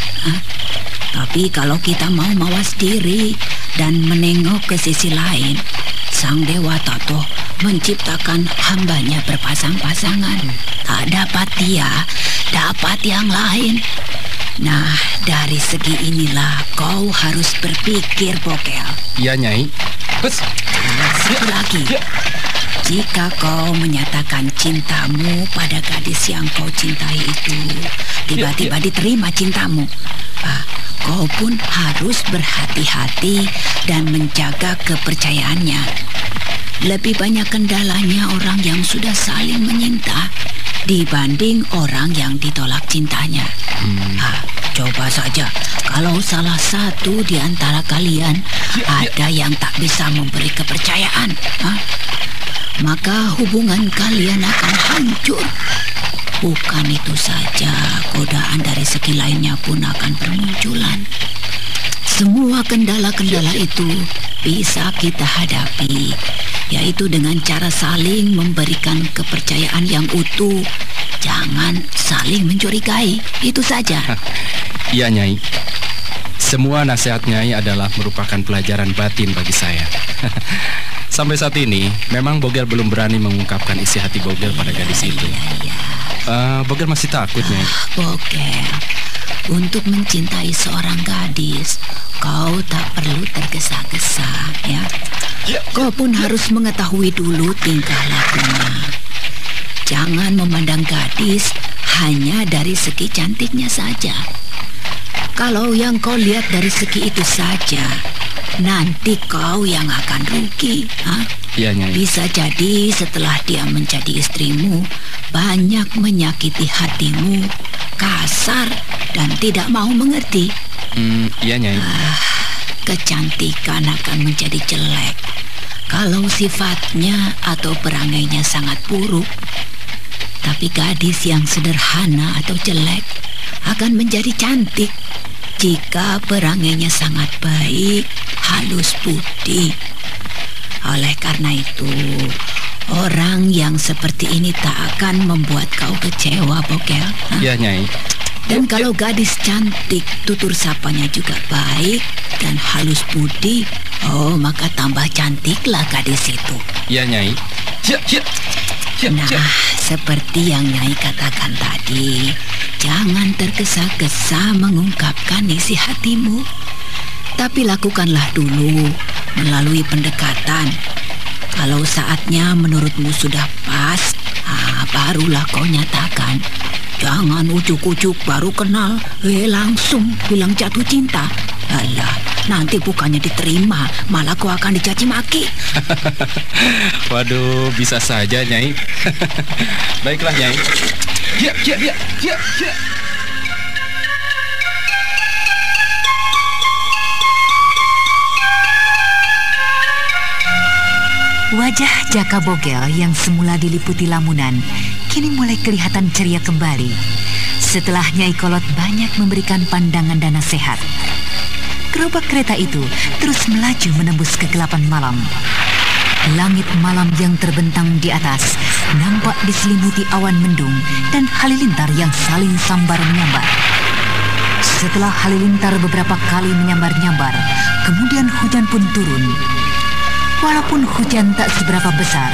Tapi kalau kita mau mawas diri dan menengok ke sisi lain, Sang Dewa Tatoh menciptakan hambanya berpasang-pasangan. Tak dapat dia, dapat yang lain. Nah, dari segi inilah kau harus berpikir, Bogel. Iya, Nyai. Satu lagi. Jika kau menyatakan cintamu pada gadis yang kau cintai itu, tiba-tiba diterima cintamu, kau pun harus berhati-hati dan menjaga kepercayaannya. Lebih banyak kendalanya orang yang sudah saling menyinta dibanding orang yang ditolak cintanya. Coba saja kalau salah satu di antara kalian ada yang tak bisa memberi kepercayaan, maka hubungan kalian akan hancur. Bukan itu saja, godaan dari segi lainnya pun akan bermunculan. Semua kendala-kendala itu bisa kita hadapi, yaitu dengan cara saling memberikan kepercayaan yang utuh. Jangan saling mencurigai, itu saja. Iya, Nyai. Semua nasihat Nyai adalah merupakan pelajaran batin bagi saya. Sampai saat ini, memang Bogel belum berani mengungkapkan isi hati Bogel pada gadis itu. Bogel masih takut, Nyai. Bogel, untuk mencintai seorang gadis, kau tak perlu tergesa-gesa, ya. Kau pun harus mengetahui dulu tingkah lakunya. Jangan memandang gadis hanya dari segi cantiknya saja. Kalau yang kau lihat dari segi itu saja, nanti kau yang akan rugi. Iya, Nyai. Bisa jadi setelah dia menjadi istrimu, banyak menyakiti hatimu, kasar dan tidak mau mengerti. Iya, Nyai. Kecantikan akan menjadi jelek kalau sifatnya atau perangainya sangat buruk. Tapi gadis yang sederhana atau jelek akan menjadi cantik jika perangainya sangat baik, halus budi. Oleh karena itu, orang yang seperti ini tak akan membuat kau kecewa, Bogel. Iya, Nyai. Dan kalau gadis cantik, tutur sapanya juga baik dan halus budi, maka tambah cantiklah gadis itu. Iya, Nyai. Nah, seperti yang Nyai katakan tadi, jangan tergesa-gesa mengungkapkan isi hatimu. Tapi lakukanlah dulu melalui pendekatan. Kalau saatnya menurutmu sudah pas, barulah kau nyatakan. Jangan ujuk-ujuk baru kenal, langsung bilang jatuh cinta. Alah, nanti bukannya diterima, malah kau akan dicaci maki. Waduh, bisa saja, Nyai. Baiklah, Nyai. Ya. Wajah Jaka Bogel yang semula diliputi lamunan kini mulai kelihatan ceria kembali setelah Nyai Kolot banyak memberikan pandangan dan nasihat. Gerobak kereta itu terus melaju menembus kegelapan malam. Langit malam yang terbentang di atas nampak diselimuti awan mendung dan halilintar yang saling sambar menyambar. Setelah halilintar beberapa kali menyambar-nyambar, kemudian hujan pun turun. Walaupun hujan tak seberapa besar,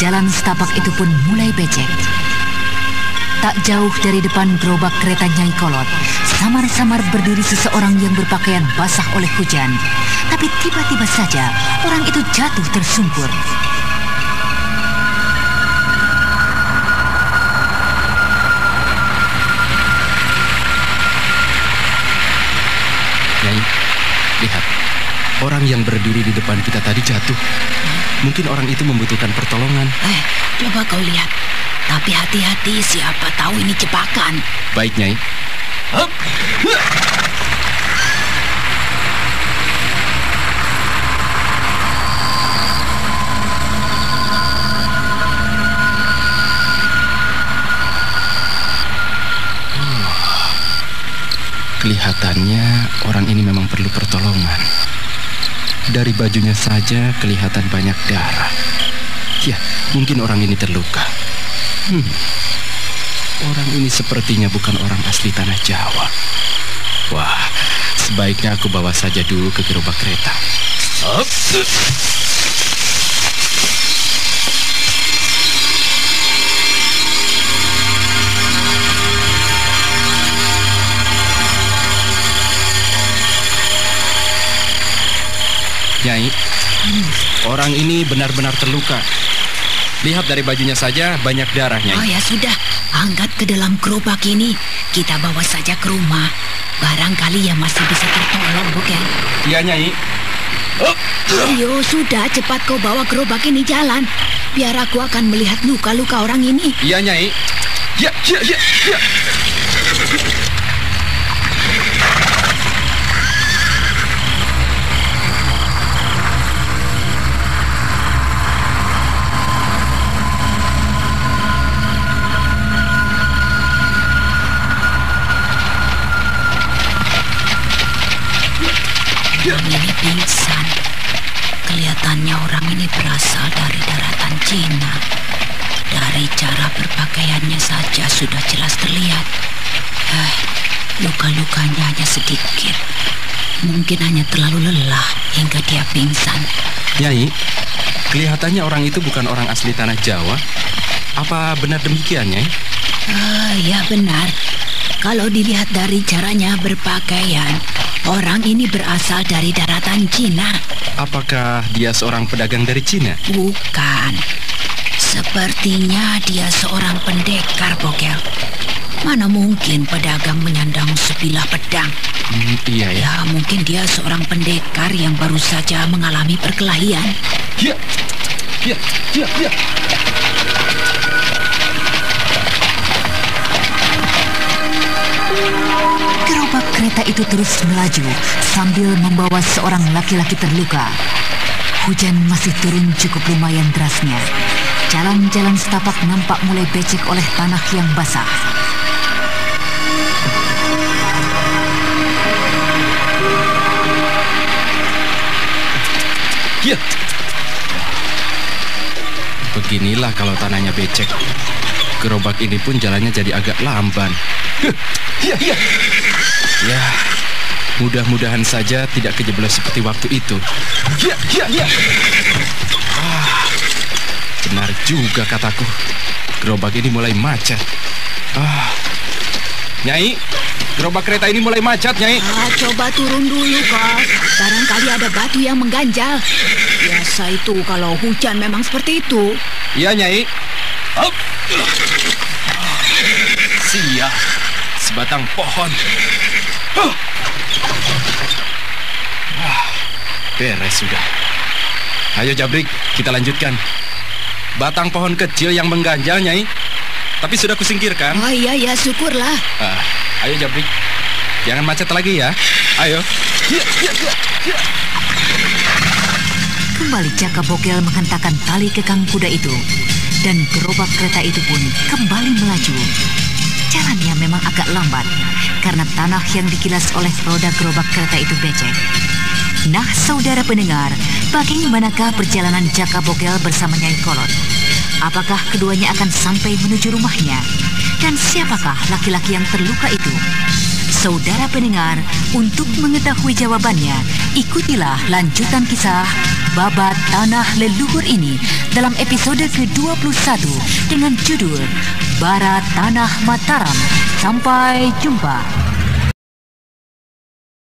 jalan setapak itu pun mulai becek. Tak jauh dari depan gerobak kereta Nyai Kolot, samar-samar berdiri seseorang yang berpakaian basah oleh hujan. Tapi tiba-tiba saja orang itu jatuh tersungkur. Nyai, lihat. Orang yang berdiri di depan kita tadi jatuh. Mungkin orang itu membutuhkan pertolongan. Coba kau lihat. Tapi hati-hati, siapa tahu ini jebakan. Baik, Nyai. Kelihatannya orang ini memang perlu pertolongan. Dari bajunya saja kelihatan banyak darah. Ya, mungkin orang ini terluka. Orang ini sepertinya bukan orang asli tanah Jawa. Wah, sebaiknya aku bawa saja dulu ke gerobak kereta. Nyai, orang ini benar-benar terluka. Lihat dari bajunya saja banyak darah, Nyai. Oh ya sudah, angkat ke dalam gerobak ini. Kita bawa saja ke rumah. Barangkali ya masih bisa tertolong, Bogel. Iya, Nyai. Ayo sudah, cepat kau bawa gerobak ini jalan. Biar aku akan melihat luka-luka orang ini. Iya, Nyai. Ya. Ini pingsan. Kelihatannya orang ini berasal dari daratan Cina. Dari cara berpakaiannya saja sudah jelas terlihat. Luka-lukanya hanya sedikit. Mungkin hanya terlalu lelah hingga dia pingsan. Nyai, kelihatannya orang itu bukan orang asli tanah Jawa. Apa benar demikian, Nyai? Ya benar. Kalau dilihat dari caranya berpakaian, orang ini berasal dari daratan Cina. Apakah dia seorang pedagang dari Cina? Bukan. Sepertinya dia seorang pendekar, Bogel. Mana mungkin pedagang menyandang sebilah pedang? Iya ya. Ya, mungkin dia seorang pendekar yang baru saja mengalami perkelahian. Ya. Gerobak kereta itu terus melaju sambil membawa seorang laki-laki terluka. Hujan masih turun cukup lumayan derasnya. Jalan-jalan setapak nampak mulai becek oleh tanah yang basah. Ya. Beginilah kalau tanahnya becek. Gerobak ini pun jalannya jadi agak lamban. Ya, mudah-mudahan saja tidak kejeblos seperti waktu itu. Benar juga kataku. Gerobak ini mulai macet. Nyai, gerobak kereta ini mulai macet, Nyai. Coba turun dulu, Kos. Barangkali ada batu yang mengganjal. Biasa itu kalau hujan memang seperti itu. Iya, Nyai. Siap. Sebatang pohon. Beres sudah. Ayo Jabrik, kita lanjutkan. Batang pohon kecil yang mengganjal, Nyai. Tapi sudah kusingkirkan. Oh iya, syukurlah. Ayo Jabrik, jangan macet lagi ya. Ayo. Kembali Jaka Bogel menghentakkan tali kekang kuda itu. Dan gerobak kereta itu pun kembali melaju. Jalannya memang agak lambat karena tanah yang dikilas oleh roda gerobak kereta itu becek. Nah, saudara pendengar, bagaimanakah perjalanan Jaka Bogel bersama Nyai Kolot? Apakah keduanya akan sampai menuju rumahnya? Dan siapakah laki-laki yang terluka itu? Saudara pendengar, untuk mengetahui jawabannya, ikutilah lanjutan kisah Babat Tanah Leluhur ini dalam episode ke-21 dengan judul Barat Tanah Mataram. Sampai jumpa.